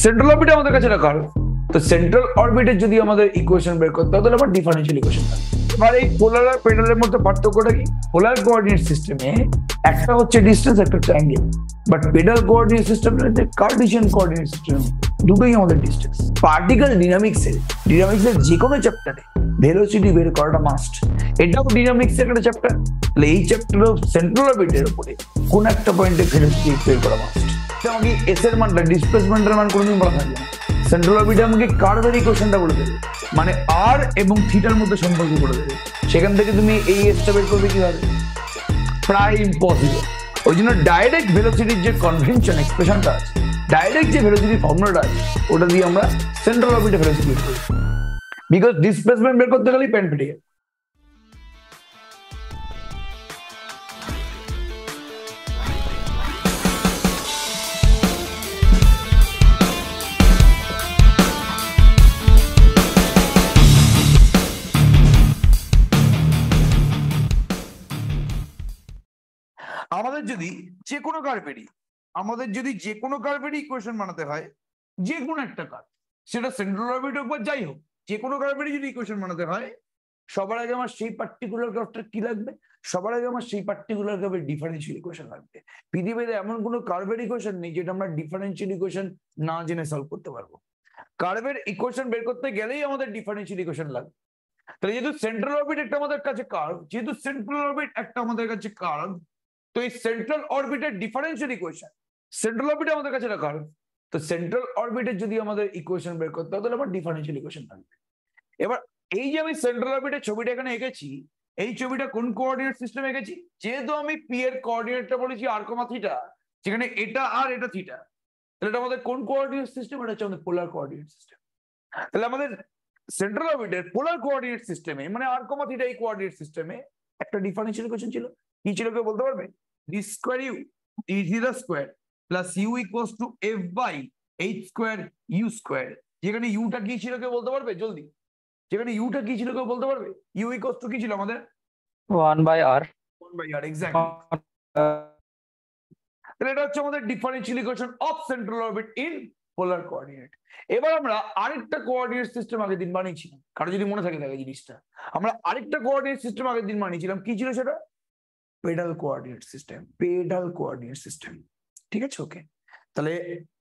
Central orbit আমাদের কাছে রাখা হলো। তো সেন্ট্রাল অরবিটের যদি আমাদের ইকুয়েশন বের করতে হয় তাহলে আমার ডিফারেন্সিয়াল ইকুয়েশন থাকে। এবার এই পোলার আর পেডালের মধ্যে পার্থক্যটা কি? পোলার কোঅর্ডিনেট সিস্টেমে একটা হচ্ছে ডিস্টেন্স, একটা হচ্ছে angle, but pedal coordinate system Cartesian coordinate system, দুটোই আমাদের ডিস্টেন্স। পার্টিকেল ডিনামিক্সের যে কোনো চ্যাপ্টারে ভেলোসিটি বের করাটা মাস্ট। এটাও ডিনামিক্স এর একটা চ্যাপ্টার, তাহলে এই চ্যাপ্টার সেন্ট্রাল অরবিটের উপরে কোন একটা পয়েন্টে ভেলোসিটি বের করা মাস্ট। আমাকে এস এর মানটা, ডিসপ্লেসমেন্টের মান কোনোদিন বলা থাকবে না। সেন্ট্রাল অরবিটে আমাকে কার্ভের ইকুয়েশনটা বলে দেবে, মানে আর এবং থিটার মধ্যে সম্পর্ক করে দেবে। সেখান থেকে তুমি এই এসটা বের করবে কিভাবে? প্রায় ইম্পসিবল। ওই জন্য ডাইরেক্ট ভেলোসিটির যে কনভেনশন এক্সপ্রেশনটা আছে, ডাইরেক্ট যে ভেলোসিটি ফর্মুলাটা আছে, ওটা দিয়ে আমরা সেন্ট্রাল অরবিটে ভেলোসিটি বের করি। বিকজ ডিসপ্লেসমেন্ট বের করতে গেলেই প্যান ফেটে যাবে। আমাদের যদি যে কোনো কার্ভেরই ইকুয়েশন বানাতে হয়, যে কোনো একটা কার্ভ, সেটা সেন্ট্রাল অরবিট হোক বা যাই হোক, যে কোনো কার্ভেরই যদি ইকুয়েশন বানাতে হয়, সবার আগে আমার সেই পার্টিকুলার কার্ভটা কি লাগবে? সবার আগে আমার সেই পার্টিকুলার কার্ভের ডিফারেন্সিয়াল ইকুয়েশন লাগবে। পৃথিবীতে এমন কোনো কার্ভের ইকুয়েশন নেই যেটা আমরা ডিফারেন্সিয়াল ইকুয়েশন না জেনে সলভ করতে পারবো। কার্ভের ইকুয়েশন বের করতে গেলেই আমাদের ডিফারেন্সিয়াল ইকুয়েশন লাগবে। তাহলে যেহেতু সেন্ট্রাল অরবিট একটা আমাদের কাছে কার্ভ, তো এই সেন্ট্রাল অরবিটের ডিফারেন্সিয়াল ইকুয়েশন সেন্ট্রাল অরবিটে আমাদের কাছে রাখা হলো। তো সেন্ট্রাল অরবিটের যদি আমাদের ইকুয়েশন বের করতে হয় তাহলে আমার ডিফারেন্সিয়াল ইকুয়েশন থাকবে। এবার এই যে আমি সেন্ট্রাল অরবিটের ছবিটা এখানে এঁকেছি, এই ছবিটা কোন কোঅর্ডিনেট সিস্টেম এঁকেছি? যেহেতু আমি পি এর কোঅর্ডিনেটটা বলেছি আর কমা থিটা, যেখানে এটা আর এটা থিটা, তাহলে এটা আমাদের কোন কোঅর্ডিনেট সিস্টেম? এটা হচ্ছে আমাদের পোলার কোঅর্ডিনেট সিস্টেম। তাহলে আমাদের সেন্ট্রাল অরবিটের পোলার কোঅর্ডিনেট সিস্টেমে, মানে আর কমা থিটা এই কোঅর্ডিনেট সিস্টেমে একটা ডিফারেন্সিয়াল ইকুয়েশন ছিল। কি ছিল কেউ বলতে পারবে? D square U D theta square plus U equals to F by H square U square. যেখানে ইউটা কি ছিল কেউ বলতে পারবে জলদি? যেখানে ইউটা কি ছিল কেউ বলতে পারবে? ইউ ইকুয়ালস টু কি ছিল আমাদের? 1/r। 1/r, exactly. তাহলে এটা হচ্ছে আমাদের differential equation of central orbit in polar coordinate. এবার আমরা আরেকটা কোঅর্ডিনেট সিস্টেম আগের দিন বানিয়েছিলাম, কারো যদি মনে থাকে দেখে জিনিসটা, আমরা আরেকটা কোঅর্ডিনেট সিস্টেম আগের দিন বানিয়েছিলাম। কি ছিল সেটা? Pedal coordinate system. ঠিক আছে, ওকে। তাহলে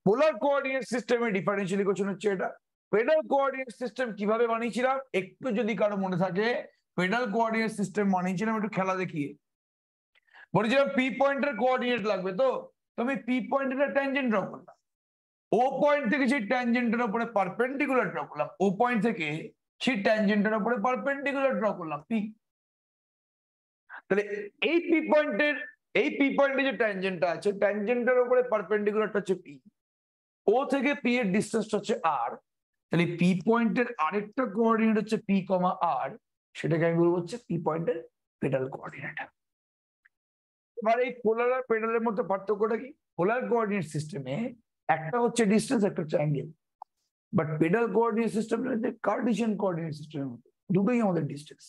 পোলার কোঅর্ডিনেট সিস্টেমের ডিফারেন্সিয়াল ইকুয়েশন হচ্ছে এটা। পেডাল কোঅর্ডিনেট সিস্টেম কিভাবে বানিয়েছিলাম একটু যদি কারো মনে থাকে, পেডাল কোঅর্ডিনেট সিস্টেম বানিয়েছিলাম একটু খেলা দেখিয়ে। বলেছিলাম পি পয়েন্টের কোঅর্ডিনেট লাগবে, তো আমি পি পয়েন্টের ট্যানজেন্ট ড্র করলাম, ও পয়েন্ট থেকে সেই ট্যানজেন্টের উপরে পারপেন্ডিকুলার ড্র করলাম, ও পয়েন্ট থেকে সেই ট্যানজেন্টের উপরে পারপেন্ডিকুলার ড্র করলাম পি। তাহলে এই পি পয়েন্টে যে ট্যানজেন্টটা আছে, ট্যানজেন্টের উপরে পারপেন্ডিকুলারটা হচ্ছে পি, ও থেকে পি এর ডিসটেন্সটা হচ্ছে আর। তাহলে পি পয়েন্টের আরেকটা কোঅর্ডিনেট হচ্ছে পি কমা আর, সেটাকে আমি বলবো হচ্ছে পি পয়েন্টের পেডাল কোঅর্ডিনেট। এবার এই পোলার আর পেডালের মধ্যে পার্থক্যটা কি? পোলার কোঅর্ডিনেট সিস্টেমে একটা হচ্ছে ডিসটেন্স, একটা হচ্ছে angle, but pedal coordinate system Cartesian coordinate system, দুটোই আমাদের ডিস্টেন্স।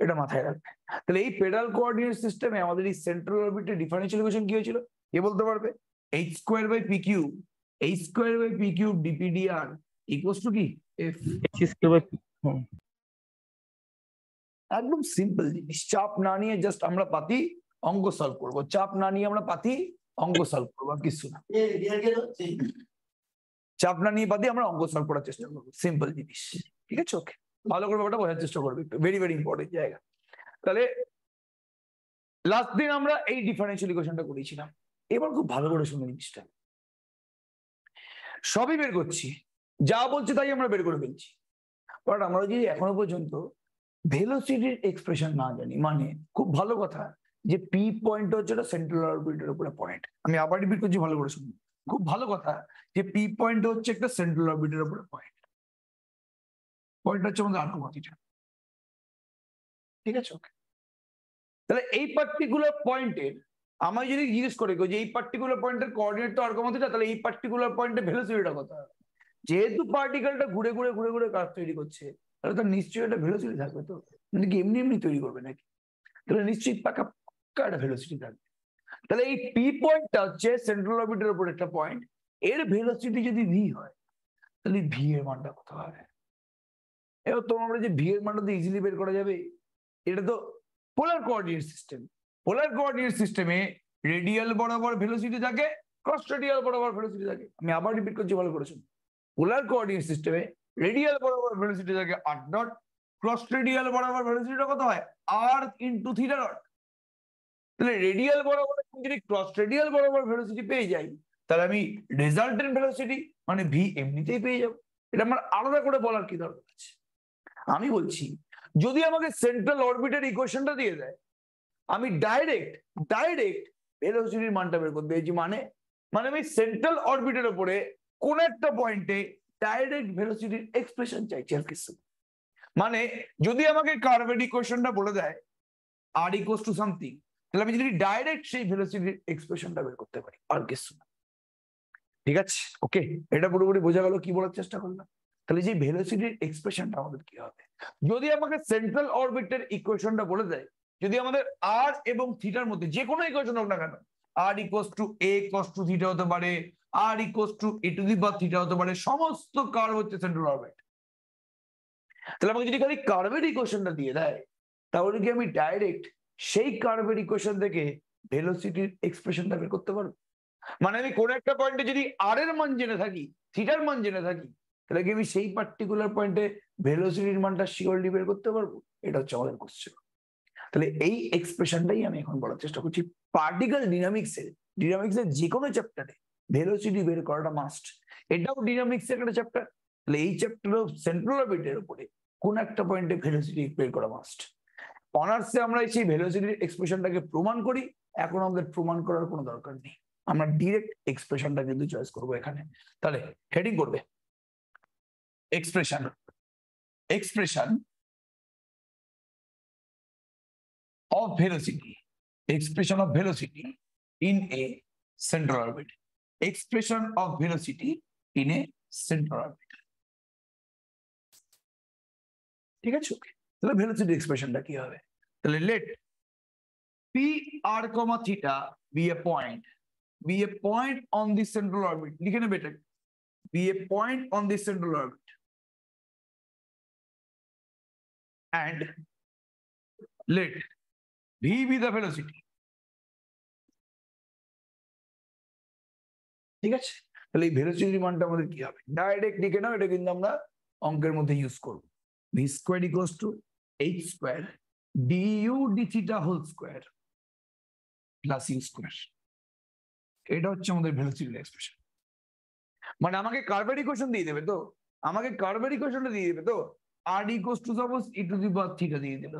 এটা মাথায় রাখবে। তাহলে এই পেডাল কোঅর্ডিনেট সিস্টেমে আমাদের এই সেন্ট্রাল অরবিটের ডিফারেন্সিয়াল ইকুয়েশন কি হয়েছিল? কে বলতে পারবে? H square by P cube D P D R equals to কি? এফ। একদম সিম্পল জিনিস, চাপ না নিয়ে জাস্ট আমরা পাতি অঙ্ক সলভ করবো, চাপ না নিয়ে আমরা পাতি অঙ্ক সলভ করবো, আর কিছু না। চাপ না নিয়ে পাতি আমরা অঙ্ক সলভ করার চেষ্টা করবো, সিম্পল জিনিস। ঠিক আছে, ওকে, ভালো করে ব্যাপারটা বোঝার চেষ্টা করবে, ভেরি ভেরি ইম্পর্টেন্ট জায়গা। তাহলে লাস্ট দিন আমরা এই ডিফারেন্সিয়াল ইকুয়েশনটা করেছিলাম। এবার খুব ভালো করে শুনে জিনিসটা, সবই বের করছি, যা বলছে তাই আমরা বের করে ফেলছি, বাট আমরা যদি এখনো পর্যন্ত ভেলোসিটির এক্সপ্রেশন না জানি, মানে খুব ভালো কথা যে পি পয়েন্ট হচ্ছে সেন্ট্রাল অরবিটের উপরে পয়েন্ট। আমি আবার রিপিট করছি, ভালো করে শুনুন, খুব ভালো কথা যে পি পয়েন্ট হচ্ছে একটা সেন্ট্রাল অরবিটের উপরে পয়েন্ট, পয়েন্ট হচ্ছে আমাদের আর্কমাথিটা। ঠিক আছে, ওকে। তাহলে এই পার্টিকুলার পয়েন্টের আমায় যদি জিজ্ঞেস করে যে এই পার্টিকুলার পয়েন্টের কোঅর্ডিনেট তো আর্কমাথিটা, তাহলে এই পার্টিকুলার পয়েন্টের ভেলোসিটিটা কত হবে? যেহেতু পার্টিকেলটা ঘুরে ঘুরে ঘুরে ঘুরে কাজ তৈরি করছে, তাহলে তার নিশ্চয়ই একটা ভেলোসিটি থাকবে, তো মানে কি এমনি এমনি তৈরি করবে নাকি? তাহলে নিশ্চয়ই পাকা পাকা একটা ভেলোসিটি থাকবে। তাহলে এই পি পয়েন্টটা হচ্ছে সেন্ট্রাল অরবিটের উপর একটা পয়েন্ট, এর ভেলোসিটি যদি ভি হয় তাহলে ভি এর মানটা কত হবে? এবার তোমরা যে ভি এর মানটা তো ইজিলি বের করা যাবে। এটা তো polar coordinate system. Polar coordinate সিস্টেমে রেডিয়াল বরাবর ভেলোসিটি থাকে, ক্রস রেডিয়াল বরাবর ভেলোসিটি থাকে। আমি আবার রিপিট করছি, ভালো করেছেন। পোলার কোঅর্ডিনেট সিস্টেমে রেডিয়াল বরাবর ভেলোসিটি থাকে আর ডট, ক্রস রেডিয়াল বরাবর ভেলোসিটিটা কত হয়? আর ইনটু থিটা ডট। তাহলে রেডিয়াল বরাবর যদি ক্রস রেডিয়াল বরাবর ভেলোসিটি পেয়ে যাই, তাহলে আমি রেজাল্টেন্ট ভেলোসিটি মানে ভি এমনিতেই পেয়ে যাবো। এটা আমার আলাদা করে বলার কি দরকার আছে? আমি বলছি যদি আমাকে সেন্ট্রাল অরবিটের ইকুয়েশনটা দিয়ে দেয়, আমি ডাইরেক্ট ভেলোসিটির মানটা বের করতে পেরেছি। মানে আমি সেন্ট্রাল অরবিটের উপরে কোন একটা পয়েন্টে ডাইরেক্ট ভেলোসিটির এক্সপ্রেশন চাইছি আর কিছু। মানে যদি আমাকে কার্ভের ইকুয়েশনটা বলে দেয় আর ইকুয়ালস টু সামথিং, তাহলে আমি যদি ডাইরেক্ট সেই ভেলোসিটির এক্সপ্রেশনটা বের করতে পারি, আর কিছু না। ঠিক আছে, ওকে, এটা পুরোপুরি বোঝা গেল কি বলার চেষ্টা করলাম? তাহলে যে ভেলোসিটির এক্সপ্রেশনটা আমাদের কি হবে, যদি আমাকে সেন্ট্রাল অরবিটের ইকুয়েশনটা বলে দেয়, যদি আমাদের আর এবং থিটার মধ্যে যে কোনো ইকুয়েশন হোক না কেন, আর equals to A cos two theta হতে পারে, আর equals to A to the power theta হতে পারে, সমস্ত কার্ভ হচ্ছে সেন্ট্রাল অরবিট। তাহলে আমাকে যদি খালি কার্ভের ইকুয়েশনটা দিয়ে দেয়, তাহলে কি আমি ডাইরেক্ট সেই কার্ভের ইকুয়েশন থেকে ভেলোসিটির এক্সপ্রেশনটা বের করতে পারবো? মানে আমি কোন একটা পয়েন্টে যদি আর এর মান জেনে থাকি, থিটার মান জেনে থাকি, তাহলে কি আমি সেই পার্টিকুলার পয়েন্টে ভেলোসিটির মানটা শিওরলি বের করতে পারবো? এটা হচ্ছে আমাদের কোশ্চেন। তাহলে এই এক্সপ্রেশনটাই আমি এখন বলার চেষ্টা করছি। পার্টিকেল ডিনামিক্সের যে কোনো চ্যাপ্টারে ভেলোসিটি বের করাটা মাস্ট। এটাও ডিনামিক্স এর একটা চ্যাপ্টার। তাহলে এই চ্যাপ্টার সেন্ট্রাল অরবিটের উপরে কোন একটা পয়েন্টে ভেলোসিটি বের করা মাস্ট। অনার্সে আমরা সেই ভেলোসিটির এক্সপ্রেশনটাকে প্রমাণ করি। এখন আমাদের প্রমাণ করার কোনো দরকার নেই, আমরা ডিরেক্ট এক্সপ্রেশনটা কিন্তু চয়েস করবো এখানে। তাহলে হেডিং করবে expression of velocity, expression of velocity in a central orbit, expression of velocity in a central orbit. ঠিক আছে, ওকে। তাহলে ভেলোসিটি এক্সপ্রেশনটা কি হবে? তাহলে let P R comma theta be a point on the central orbit. লিখে নেবে এটা, be a point on the central orbit and let v be the velocity। ঠিক আছে, তাহলে এই ভেলোসিটির মানটা আমাদের কি হবে? ডাইরেক্ট লিখে নাও, এটা কিন্তু আমরা অঙ্কের মধ্যে ইউজ করব। v square equals to h square du d theta whole square plus u square. এটা হচ্ছে আমাদের ভেলোসিটির এক্সপ্রেশন। মানে আমাকে কার্ভের ইকুয়েশন দিয়ে দেবে তো, দিয়ে দেবে তো, r equals two suppose e to the power theta দিয়ে দিল।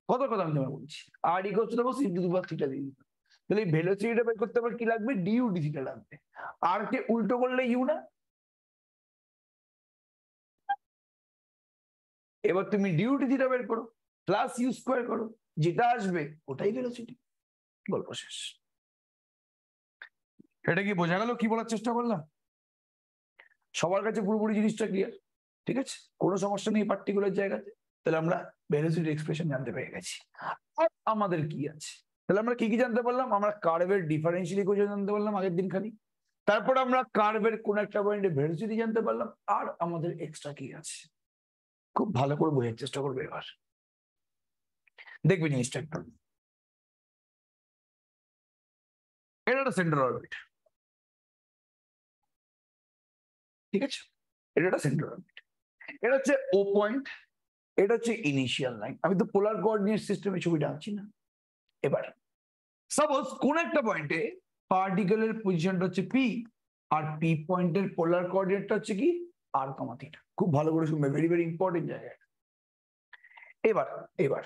কত কথা আমি তোমায় বলছি, r equals two suppose e to the power theta দিয়ে দিল। তাহলে এই ভেলোসিটিটা বের করতে পারে কি লাগবে? du d থিটা লাগবে। আর কে উল্টো করলে u না। এবার তুমি du d থিটা বের করো প্লাস u স্কয়ার করো, যেটা আসবে ওটাই ভেলোসিটি। গল্প শেষ। এটা কি বোঝা গেল কি বলার চেষ্টা করলাম? সবার কাছে পুরোপুরি জিনিসটা ক্লিয়ার? ঠিক আছে, কোনো সমস্যা নেই পার্টিকুলার জায়গাতে। তাহলে আমরা ভেলোসিটি এক্সপ্রেশন জানতে পেরে গেছি। আর আমাদের কি আছে? তাহলে আমরা কি কি জানতে পারলাম? আমরা কার্ভের ডিফারেন্সিয়াল ইকুয়েশন জানতে পারলাম আগের দিন খালি। তারপর আমরা কার্ভের কোন একটা পয়েন্টে ভেলোসিটি জানতে পারলাম। আর আমাদের এক্সট্রা কি আছে খুব ভালো করে বোঝার চেষ্টা করবে। এবার দেখবি জিনিসটা একটু। এটা একটা সেন্ট্রাল অরবিট, ঠিক আছে, এটা একটা সেন্ট্রাল অরবিট। এটা হচ্ছে ও পয়েন্ট, এটা হচ্ছে ইনিশিয়াল লাইন। আমি তো পোলার কোঅর্ডিনেট সিস্টেমে ছবিটা আঁকছি না। এবার সাপোজ কোন একটা পয়েন্টে পার্টিকেলের পজিশনটা হচ্ছে পি, আর পি পয়েন্টের পোলার কোঅর্ডিনেটটা হচ্ছে কি? আর কমা থিটা। খুব ভালো করে শুনবে, ভেরি ভেরি ইম্পর্টেন্ট জায়গা। এবার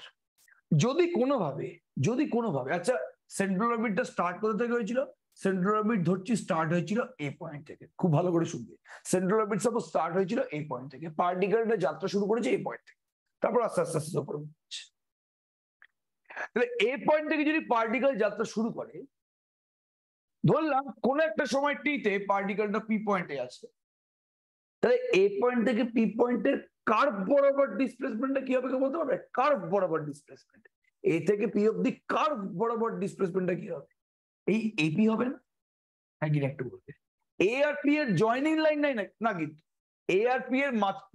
যদি কোনোভাবে আচ্ছা, সেন্ট্রাল অরবিটটা স্টার্ট কোথা থেকে হয়েছিল? সেন্ট্রাল অরবিট ধরছি স্টার্ট হয়েছিল এ পয়েন্ট থেকে। খুব ভালো করে শুনবে, সেন্ট্রাল অরবিট সাপোজ স্টার্ট হয়েছিল এ পয়েন্ট থেকে, পার্টিকেলটা যাত্রা শুরু করেছে এ পয়েন্ট থেকে, তারপর আস্তে আস্তে আস্তে উপরে উঠছে। তাহলে এ পয়েন্ট থেকে যদি পার্টিকেল যাত্রা শুরু করে, ধরলাম কোন একটা সময় টিতে পার্টিকেলটা পি পয়েন্টে আছে, তাহলে এ পয়েন্ট থেকে পি পয়েন্টের কার্ভ বরাবর ডিসপ্লেসমেন্টটা কি হবে বলতে পারবে? কার্ভ বরাবর ডিসপ্লেসমেন্ট এ থেকে পি অব্দি, কার্ভ বরাবর ডিসপ্লেসমেন্টটা কি হবে? এই এপি হবে না? একটু বলবে এ আর পি এর জয়নিং লাইন নাই না কিন্তু এ আর পি এর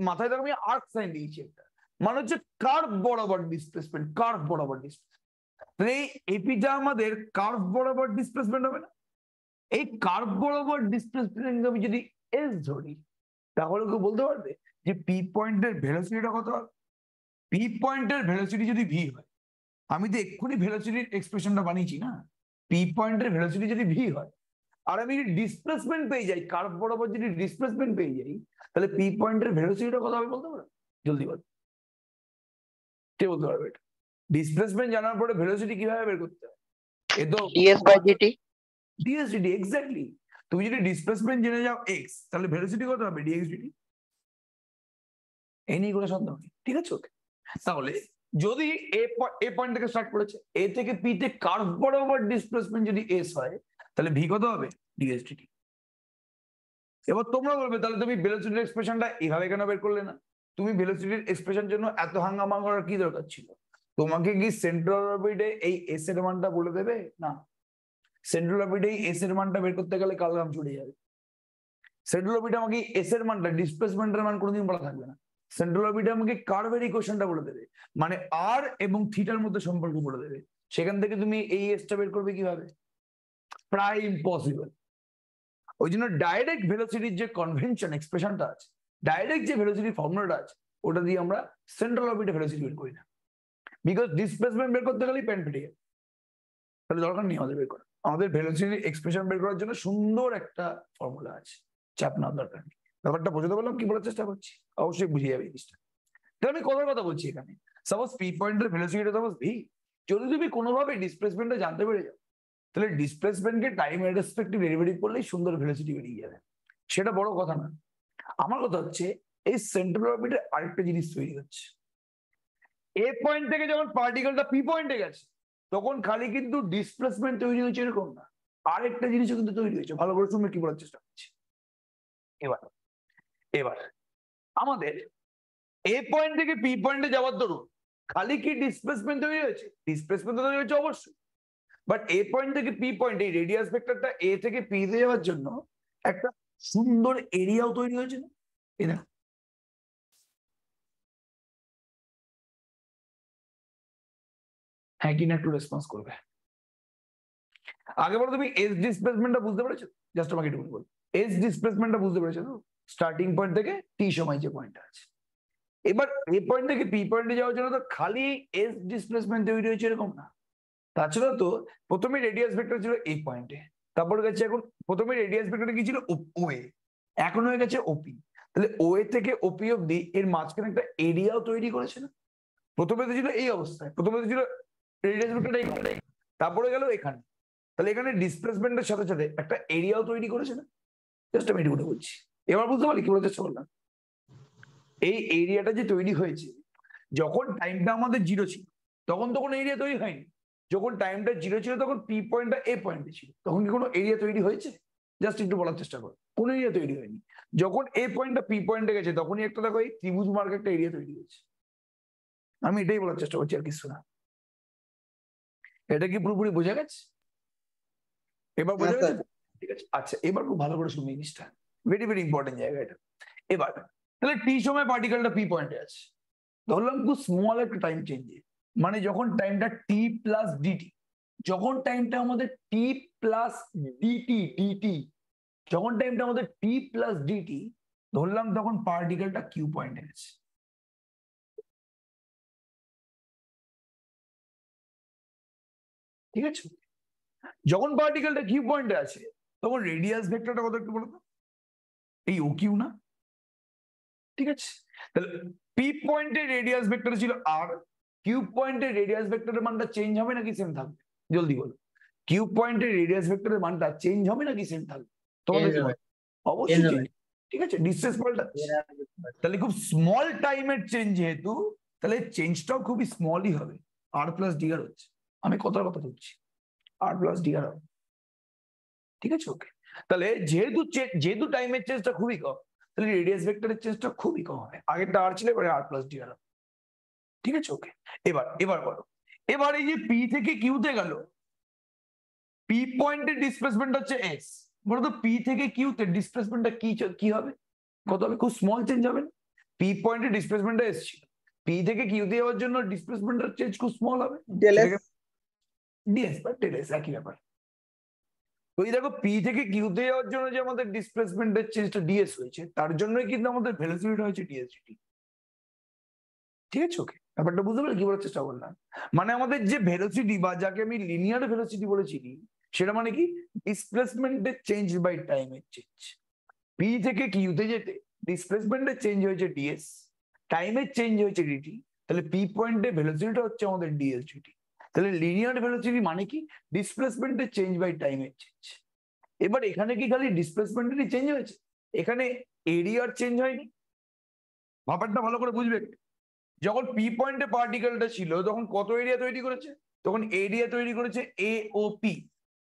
মাথায় দেখো আমি আর্ক সাইন দিয়েছি একটা, মানে হচ্ছে কার্ভ বরাবর ডিসপ্লেসমেন্ট, কার্ভ বরাবর ডিসপ্লেসমেন্ট। তাহলে এই এপিটা আমাদের কার্ভ বরাবর ডিসপ্লেসমেন্ট হবে না? এই কার্ভ বরাবর ডিসপ্লেসমেন্ট আমি যদি এস ধরি, তাহলে কেউ বলতে পারবে যে পি পয়েন্টের ভেলোসিটিটা কত হবে? পি পয়েন্টের ভেলোসিটি যদি ভি হয়, আমি তো এক্ষুনি ভেলোসিটির এক্সপ্রেশনটা বানিয়েছি না, পি পয়েন্টের ভেলোসিটি যদি ভি হয় আর আমি যদি ডিসপ্লেসমেন্ট পেয়ে যাই, কার্ভ বরাবর যদি ডিসপ্লেসমেন্ট পেয়ে যাই, তাহলে পি পয়েন্টের ভেলোসিটিটা কত হবে বলতে পারো? জলদি বল, কে বলতে পারবে এটা? ডিসপ্লেসমেন্ট জানার পরে ভেলোসিটি কিভাবে বের করতে হয়? এ তো ds/dt। DSDT, exactly. তুমি যদি ডিসপ্লেসমেন্ট জেনে যাও এক্স, তাহলে ভেলোসিটি কত হবে? ডিএক্সডিটি। এই নিয়ে কোনো সন্দেহ নেই, ঠিক আছে? ওকে, তাহলে যদি এ পয়েন্ট থেকে স্টার্ট করেছে, এ থেকে পি তে কার্ভ বরাবর ডিসপ্লেসমেন্ট যদি এস হয়, তাহলে ভি কত হবে? ডিএসডিটি। এবার তোমরা বলবে তাহলে তুমি ভেলোসিটির এক্সপ্রেশনটা এভাবে কেন বের করলে না? তুমি ভেলোসিটির এক্সপ্রেশন জন্য এত হাঙ্গামা করার কি দরকার ছিল? তোমাকে কি সেন্ট্রাল অরবিটে এই এস এর মানটা বলে দেবে? না, সেন্ট্রাল অরবিটে এই এস এর মানটা বের করতে গেলে কালঘাম ছুটে যাবে। সেন্ট্রাল অরবিটে আমাকে এস এর মানটা, ডিসপ্লেসমেন্টের মান কোনোদিন বলা থাকবে না। সেন্ট্রাল অরবিটে আমাকে কার্ভের ইকুয়েশনটা বলে দেবে, মানে আর এবং থিটার মধ্যে সম্পর্ক বলে দেবে। সেখান থেকে তুমি এই এসটা বের করবে কিভাবে? প্রায় ইম্পসিবল। ওই জন্য ডাইরেক্ট ভেলোসিটির যে কনভেনশন এক্সপ্রেশনটা আছে, ডাইরেক্ট যে ভেলোসিটির ফর্মুলাটা আছে, ওটা দিয়ে আমরা সেন্ট্রাল অরবিটে ভেলোসিটি বের করি না, বিকজ ডিসপ্লেসমেন্ট বের করতে গেলেই প্যান ফেটে যাবে। তাহলে দরকার নেই আমাদের বের করা। আমাদের ভেলোসিটির এক্সপ্রেশন বের করার জন্য সুন্দর একটা ফর্মুলা আছে, চাপ নেওয়ার দরকার নেই। ব্যাপারটা বোঝাতে পারলাম? কি বলার চেষ্টা করছি? অবশ্যই বুঝে যাবে জিনিসটা। তাহলে আমি কথার কথা বলছি এখানে, সাপোজ পি পয়েন্টের ভেলোসিটিটা সাপোজ ভি, যদি তুমি কোনোভাবে ডিসপ্লেসমেন্টটা জানতে পেরে যাও, তাহলে ডিসপ্লেসমেন্টকে টাইম রেসপেক্টিভ ডেরিভেটিভ করলেই সুন্দর ভেলোসিটি বেরিয়ে যাবে। সেটা বড় কথা না, আমার কথা হচ্ছে এই সেন্ট্রাল অরবিটে আরেকটা জিনিস তৈরি হচ্ছে। এ পয়েন্ট থেকে যখন পার্টিকেলটা পি পয়েন্টে গেছে, তখন খালি কিন্তু ডিসপ্লেসমেন্ট তৈরি হয়েছে এরকম না, আরেকটা জিনিসও কিন্তু তৈরি হয়েছে। ভালো করে শুনবে কি বলার চেষ্টা করছি। এবার আমাদের এ পয়েন্ট থেকে পি পয়েন্টে যাওয়ার দরুন খালি কি ডিসপ্লেসমেন্ট তৈরি হয়েছে? ডিসপ্লেসমেন্ট তৈরি হয়েছে অবশ্যই, বাট এ পয়েন্ট থেকে পি পয়েন্ট, এই রেডিয়াস ভেক্টরটা এ থেকে পি তে যাওয়ার জন্য একটা সুন্দর এরিয়াও তৈরি হয়েছে না? এই দেখো, হ্যাঁ কি না একটু রেসপন্স করবে? আগে বলো তুমি এস ডিসপ্লেসমেন্টটা বুঝতে পেরেছো? জাস্ট আমাকে একটু বল, এস ডিসপ্লেসমেন্টটা বুঝতে পেরেছো তো? স্টার্টিং পয়েন্ট থেকে টি সময় যে পয়েন্টটা আছে, এবার এ পয়েন্ট থেকে পি পয়েন্টে যাওয়ার জন্য তো খালি এস ডিসপ্লেসমেন্ট তৈরি হয়েছে এরকম না। তাছাড়া তো প্রথমে রেডিয়াস ভেক্টর ছিল এই পয়েন্টে, তারপর গেছে এখন প্রথমে রেডিয়াস ভেক্টর কি ছিল? ওএ, এখন হয়ে গেছে ওপি। তাহলে ওএ থেকে ওপি অব্দি এর মাঝখানে একটা এরিয়াও তৈরি করেছে না? প্রথমে তো ছিল এই অবস্থায়, প্রথমে তো ছিল রেডিয়াস ভেক্টরটা এইখানে, তারপরে গেল এখানে, তাহলে এখানে ডিসপ্লেসমেন্টের সাথে সাথে একটা এরিয়াও তৈরি করেছে না? জাস্ট আমি এটুকু বলছি, এবার বুঝতে পারলি কি বলতে চেষ্টা করলাম? এই এরিয়াটা যে তৈরি হয়েছে, যখন টাইমটা আমাদের জিরো ছিল তখন তো কোনো এরিয়া তৈরি হয়নি। যখন টাইমটা জিরো ছিল তখন পি পয়েন্টটা এ পয়েন্টে ছিল, তখন কি কোনো এরিয়া তৈরি হয়েছে? জাস্ট একটু বলার চেষ্টা করো, কোনো এরিয়া তৈরি হয়নি। যখন এ পয়েন্টটা পি পয়েন্টে গেছে, তখনই একটা দেখো এই ত্রিভুজ মার্ক একটা এরিয়া তৈরি হয়েছে। আমি এটাই বলার চেষ্টা করছি, আর কিছু না। এটা কি পুরোপুরি বোঝা গেছে? এবার বোঝা গেছে? ঠিক আছে, আচ্ছা এবার খুব ভালো করে শুনুন জিনিসটা, ভেরি ভেরি ইম্পর্টেন্ট জায়গা এটা। এবার তাহলে টি সময় পার্টিকেলটা পি পয়েন্টে আছে, ধরলাম খুব স্মল একটা টাইম চেঞ্জে, মানে যখন টাইমটা টি প্লাস ডিটি, যখন টাইমটা আমাদের টি প্লাস ডিটি, যখন টাইমটা আমাদের টি প্লাস ডিটি, ধরলাম তখন পার্টিকেলটা কিউ পয়েন্টে আছে। ঠিক আছে, যখন পার্টিকেলটা কিউ পয়েন্টে আছে তখন রেডিয়াস ভেক্টরটা কত একটু বলো তো? এই ও কিউ না? ঠিক আছে, তাহলে পি পয়েন্টের রেডিয়াস ভেক্টর ছিল আর, কিউ পয়েন্টের রেডিয়াস ভেক্টরের মানটা চেঞ্জ হবে নাকি সেম থাকবে? জলদি বলো, কিউ পয়েন্টের রেডিয়াস ভেক্টরের মানটা চেঞ্জ হবে নাকি সেম থাকবে? তোমাদের অবশ্যই চেঞ্জ। ঠিক আছে, ডিসটেন্স পাল্টাচ্ছে, তাহলে খুব স্মল টাইমের চেঞ্জ যেহেতু, তাহলে চেঞ্জটাও খুবই স্মলই হবে। আর প্লাস ডিআর হচ্ছে, আমি কথার কথা বলছি, আর প্লাস ডিআর হবে। ঠিক আছে, ওকে। তাহলে যেহেতু টাইমের চেঞ্জটা খুবই কম, তাহলে রেডিয়াস ভেক্টরের চেঞ্জটা খুবই কম হবে। আগেরটা আর ছিল, এবারে আর প্লাস ডিআর হবে। ঠিক আছে, ওকে। এবার বলো, এবার এই যে পি থেকে কিউতে গেল, পি পয়েন্টের ডিসপ্লেসমেন্ট হচ্ছে এস, বলতো পি থেকে কিউতে ডিসপ্লেসমেন্টটা কি হবে, কত হবে? খুব স্মল চেঞ্জ হবে না? পি পয়েন্টে ডিসপ্লেসমেন্টটা এসেছিল, পি থেকে কিউতে যাওয়ার জন্য ডিসপ্লেসমেন্টের চেঞ্জ খুব স্মল হবে, ডেল এস। সেটাকে ডিএস বা টেলএস একই ব্যাপার। ওই দেখো পি থেকে কিউতে যাওয়ার জন্য যে আমাদের ডিসপ্লেসমেন্টের চেঞ্জটা ডিএস হয়েছে, তার জন্যই কিন্তু আমাদের ভেলোসিটিটা হয়েছে ডিএসডিটি। ঠিক আছে, ওকে, ব্যাপারটা বুঝতে পারলে কি বলার চেষ্টা করলাম? মানে আমাদের যে ভেলোসিটি বা যাকে আমি লিনিয়ার ভেলোসিটি বলেছি, সেটা মানে কি ডিসপ্লেসমেন্টের চেঞ্জ বাই টাইমের চেঞ্জ। পি থেকে কিউতে যেতে ডিসপ্লেসমেন্টের চেঞ্জ হয়েছে ডিএস, টাইমের চেঞ্জ হয়েছে ডিটি, তাহলে পি পয়েন্টে ভেলোসিটিটা হচ্ছে আমাদের ডিএস ডিটি। তাহলে লিনিয়ার ভেলোসিটি মানে কি ডিসপ্লেসমেন্টের চেঞ্জ বাই টাইমের চেঞ্জ। এবার এখানে কি খালি ডিসপ্লেসমেন্টেরই চেঞ্জ হয়েছে, এখানে এরিয়ার চেঞ্জ হয়নি। ব্যাপারটা ভালো করে বুঝবে। যখন পি পয়েন্টে পার্টিকেলটা ছিল তখন কত এরিয়া তৈরি করেছে? তখন এরিয়া তৈরি করেছে এ ও পি।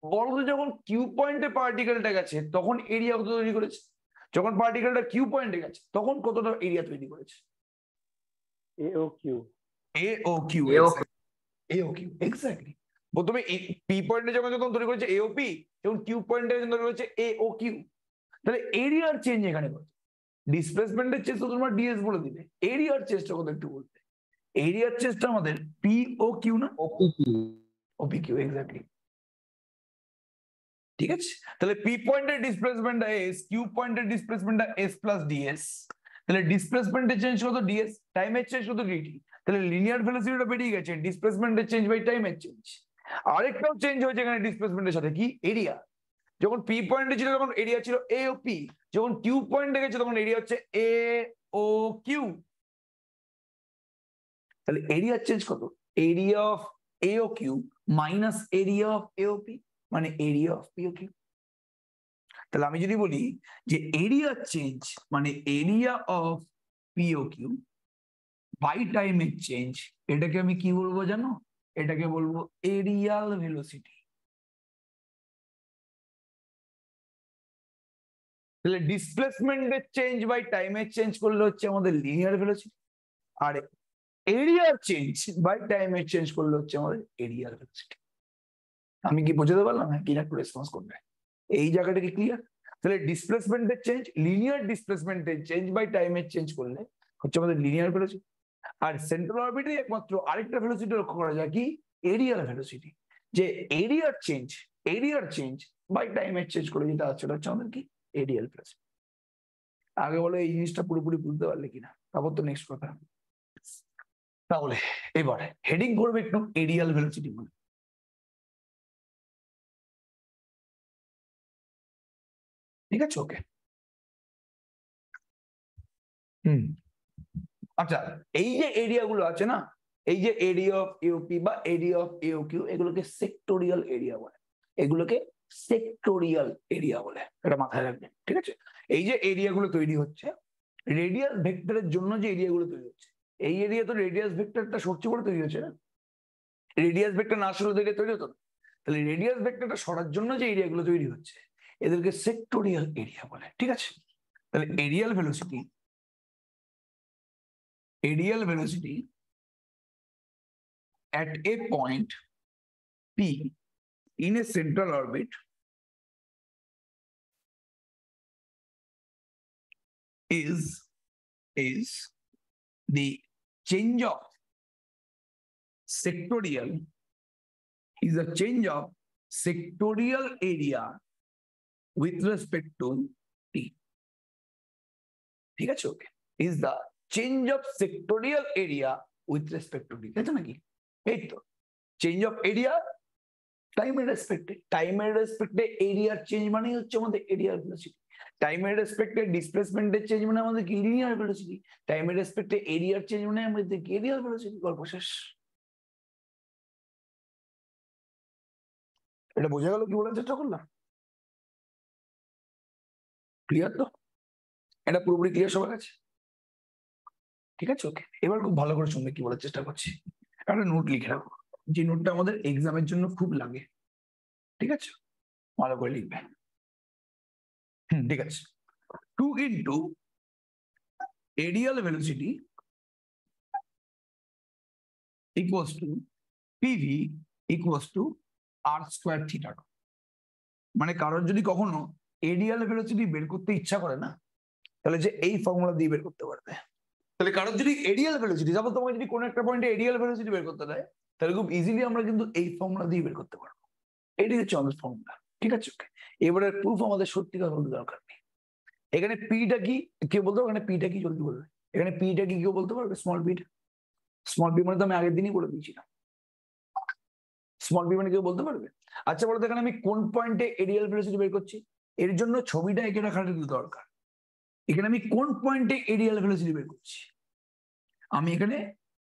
বলতো যখন কিউ পয়েন্টে পার্টিকেলটা গেছে তখন এরিয়া কত তৈরি করেছে? যখন পার্টিকেলটা কিউ পয়েন্টে গেছে তখন কতটা এরিয়া তৈরি করেছে? এ ও কিউ। এ ও কিউ, এ ও কিউ এক্স্যাক্টলি। প্রথমে পি পয়েন্টে যখন তৈরি করেছে এ ও পি, যখন কিউ পয়েন্টে তৈরি করেছে এ ও কিউ। তাহলে এরিয়ার চেঞ্জ এখানে কত? ডিসপ্লেসমেন্টের চেঞ্জ তো তোমার ডিএস বলে দিবে, এরিয়ার চেঞ্জটা কত একটু বলতে। এরিয়ার চেঞ্জটা আমাদের পি ও কিউ না? ওপিকি। ওপি কিউ এক্স্যাক্টলি। ঠিক আছে, তাহলে পি পয়েন্টের ডিসপ্লেসমেন্টটা এস, কিউ পয়েন্টের ডিসপ্লেসমেন্টটা এস প্লাস ডিএস। তাহলে ডিসপ্লেসমেন্টের চেঞ্জ কত ডিএস, টাইমের চেঞ্জ কত ডিটি। তাহলে লিনিয়ার ভেলোসিটিটা বেরিয়ে গেছে ডিসপ্লেসমেন্টের চেঞ্জ বাই টাইমের চেঞ্জ। আরেকটাও চেঞ্জ হয়েছে এখানে ডিসপ্লেসমেন্টের সাথে, কি এরিয়া। যখন পি পয়েন্টে ছিল তখন এরিয়া ছিল এ ও পি, যখন কিউ পয়েন্টে গেছে তখন এরিয়া হচ্ছে এ ও কিউ। তাহলে এরিয়ার চেঞ্জ কত? Area of A O Q minus area of A O P, মানে area of P O Q. তাহলে আমি যদি বলি যে এরিয়া চেঞ্জ মানে area of P O Q by টাইমের চেঞ্জ, এটাকে আমি কি বলবো জানো? এটাকে বলবো এরিয়াল ভেলোসিটি। তাহলে ডিসপ্লেসমেন্টের চেঞ্জ বাই টাইমের চেঞ্জ করলে হচ্ছে আমাদের লিনিয়ার ভেলোসিটি, আর এরিয়ার চেঞ্জ বাই টাইমের চেঞ্জ করলে হচ্ছে আমাদের এরিয়াল ভেলোসিটি। আমি কি বোঝাতে পারলাম? হ্যাঁ, কি একটু রেসপন্স করবে, এই জায়গাটা কি ক্লিয়ার? তাহলে ডিসপ্লেসমেন্টের চেঞ্জ, লিনিয়ার ডিসপ্লেসমেন্টের চেঞ্জ বাই টাইমের চেঞ্জ করলে হচ্ছে আমাদের লিনিয়ার ভেলোসিটি। আর সেন্ট্রাল অরবিটে একমাত্র আরেকটা ভেলোসিটি লক্ষ্য করা যায়, কি এরিয়াল ভেলোসিটি, যে এরিয়ার চেঞ্জ বাই টাইমের চেঞ্জ করে যেটা আছে ওটা হচ্ছে আমাদের কি এরিয়াল ভেলোসিটি। আগে বলো এই জিনিসটা পুরোপুরি বুঝতে পারলে কিনা, তারপর তো নেক্সট কথা। তাহলে এবার হেডিং করবে একটু এরিয়াল ভেলোসিটি মানে। ঠিক আছে, ওকে। আচ্ছা, এই যে এরিয়া গুলো আছে না, এই যে এরিয়া অফ ইউপি বা এরিয়া অফ ইউকিউ, এগুলোকে সেক্টোরিয়াল এরিয়া বলে, এগুলোকে সেক্টোরিয়াল এরিয়া বলে, এটা মাথায় রাখবে। ঠিক আছে, এই যে এরিয়া গুলো তৈরি হচ্ছে রেডিয়াস ভেক্টরের জন্য, যে এরিয়া গুলো তৈরি হচ্ছে, এই এরিয়া তো রেডিয়াস ভেক্টরটা সরছে বলে তৈরি হচ্ছে না? রেডিয়াস ভেক্টর না সরলে এরিয়া তৈরি হতো না। তাহলে রেডিয়াস ভেক্টরটা সরার জন্য যে এরিয়া গুলো তৈরি হচ্ছে এদেরকে সেক্টোরিয়াল এরিয়া বলে। ঠিক আছে, তাহলে areal velocity at a point P in a central orbit is the change of sectorial area with respect to T. ঠিক আছে, ওকে, is the change of sectorial area with respect to T, তাই তো নাকি? এই তো চেঞ্জ অফ এরিয়া টাইমের রেসপেক্টে এরিয়ার change মানে হচ্ছে আমাদের এরিয়ার ভেলোসিটি। টাইমের রেসপেক্টে ডিসপ্লেসমেন্টের চেঞ্জ মানে আমাদের কি লিনিয়ার ভেলোসিটি। টাইমের রেসপেক্টে এরিয়ার চেঞ্জ মানে আমাদের কি এরিয়াল ভেলোসিটি। গল্প শেষ। এটা বোঝা গেল কি বলার চেষ্টা করলাম? ক্লিয়ার তো? এটা পুরোপুরি ক্লিয়ার সবার কাছে? ঠিক আছে, ওকে। এবার খুব ভালো করে শুনবে কি বলার চেষ্টা করছি। একটা নোট লিখে রাখো, যে নোটটা আমাদের এক্সামের জন্য খুব লাগে। ঠিক আছে, ভালো করে লিখবে। ঠিক আছে, 2 into aerial velocity equals to PV equals to r square theta. মানে কারোর যদি কখনো এরিয়াল ভেলোসিটি বের করতে ইচ্ছা করে না, তাহলে যে এই ফর্মুলা দিয়ে বের করতে পারবে। তাহলে কারোর যদি এরিয়াল ভেলোসিটি, সাপোজ তোমাকে যদি কোনো একটা পয়েন্টে এরিয়াল ভেলোসিটি বের করতে দেয়, তাহলে খুব ইজিলি আমরা কিন্তু এই ফর্মুলা দিয়ে বের করতে পারবো। এটাই হচ্ছে আমাদের ফর্মুলা, ঠিক আছে? ওকে, এবারে প্রুফ আমাদের সত্যিকার বলতে দরকার নেই। এখানে পিটা কি কেউ বলতে পারবে? এখানে পিটা কি জলদি বলবে? এখানে পিটা কি কেউ বলতে পারবে? স্মল পিটা, স্মল পি মানে তো আমি আগের দিনই বলে দিয়েছিলাম। স্মল পি মানে কেউ বলতে পারবে? আচ্ছা বলো তো, এখানে আমি কোন পয়েন্টে এরিয়াল ভেলোসিটি বের করছি? এর জন্য ছবিটা এঁকে রাখাটা কিন্তু দরকার। এখানে আমি কোন পয়েন্টে এরিয়াল ভেলোসিটি বের করছি? আমি এখানে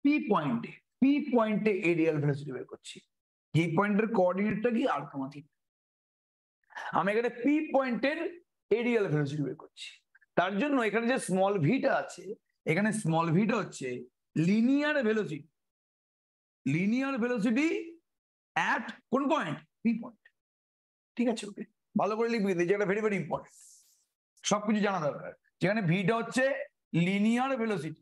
পি পয়েন্টে এরিয়াল ভেলোসিটি বের করছি। এই পয়েন্টের কোঅর্ডিনেটটা কি? আর কমা থিটা। আমি এখানে পি পয়েন্টের এরিয়াল ভেলোসিটি বের করছি। তার জন্য এখানে যে স্মল ভিটা আছে, এখানে স্মল ভিটা হচ্ছে লিনিয়ার ভেলোসিটি অ্যাট কোন পয়েন্ট? পি পয়েন্ট, ঠিক আছে? ওকে, ভালো করে লিখবি, যেটা ভেরি ভেরি ইম্পর্টেন্ট, সবকিছু জানা দরকার। যেখানে ভিটা হচ্ছে linear velocity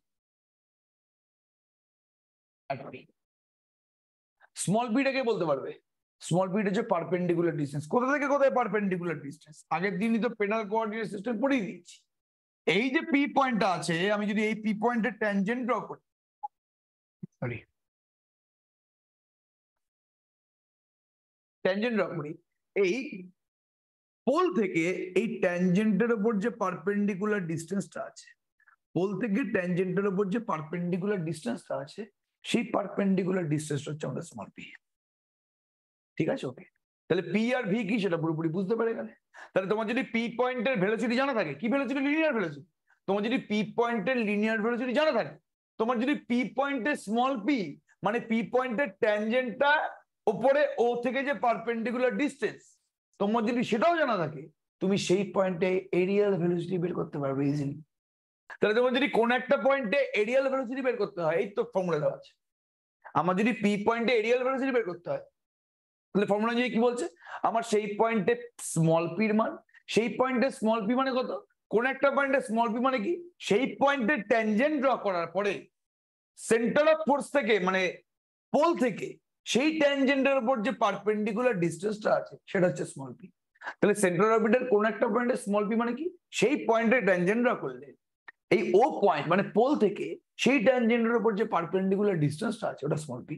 at P. Small পিটাকে বলতে পারবে? স্মল পিট হচ্ছে পারপেন্ডিকুলার ডিস্টেন্স। কোথা থেকে কোথায় পারপেন্ডিকুলার ডিস্টেন্স? আগের দিনই তো পেডাল কোঅর্ডিনেট সিস্টেম পড়িয়ে দিয়েছি। এই যে পি পয়েন্টটা আছে, আমি যদি এই পি পয়েন্টের ট্যানজেন্ট ড্র করি, সরি ট্যানজেন্ট ড্র করি, এই পোল থেকে এই ট্যানজেন্টের উপর যে পারপেন্ডিকুলার ডিস্টেন্সটা আছে, পোল থেকে ট্যানজেন্টের উপর যে পারপেন্ডিকুলার ডিস্টেন্সটা আছে, সেই পারপেন্ডিকুলার ডিস্টেন্সটা হচ্ছে আমাদের স্মল পি, ঠিক আছে? ওকে, তাহলে পি আর ভি কি সেটা পুরোপুরি বুঝতে পারে গেলে। তাহলে তোমার যদি পি পয়েন্টের ভেলোসিটি জানা থাকে, কি ভেলোসিটি? Linear velocity. তোমার যদি পি পয়েন্টের লিনিয়ার ভেলোসিটি জানা থাকে, তোমার যদি পি পয়েন্টের স্মল পি মানে পি পয়েন্টের ট্যানজেন্টটা উপরে ও থেকে যে পারপেন্ডিকুলার ডিস্টেন্স, তোমার যদি সেটাও জানা থাকে, তুমি সেই পয়েন্টে এরিয়াল ভেলোসিটি বের করতে পারবে ইজিলি। তাহলে তোমার যদি কোন একটা পয়েন্টে এরিয়াল ভেলোসিটি বের করতে হয়, এই তো ফর্মুলা দেওয়া আছে। আমার যদি পি পয়েন্টে এরিয়াল ভেলোসিটি বের করতে হয়, তাহলে ফর্মুলা অনুযায়ী কি বলছে? আমার সেই পয়েন্টে স্মল পির মান, সেই পয়েন্টে স্মল পি মানে কত? কোন একটা পয়েন্টে স্মল পি মানে কি? সেই পয়েন্টে ট্যানজেন্ট ড্র করার পরে সেন্টার অফ ফোর্স থেকে মানে পোল থেকে সেই ট্যানজেন্টের উপর যে পারপেন্ডিকুলার ডিস্টেন্সটা আছে, সেটা হচ্ছে স্মল পি। তাহলে সেন্টার অরবিটের কোন একটা পয়েন্টে স্মল পি মানে কি? সেই পয়েন্টে ট্যানজেন্ট ড্র করলে এই ও পয়েন্ট মানে পোল থেকে সেই ট্যানজেন্টের উপর যে পারপেন্ডিকুলার ডিস্টেন্সটা আছে, ওটা স্মল পি।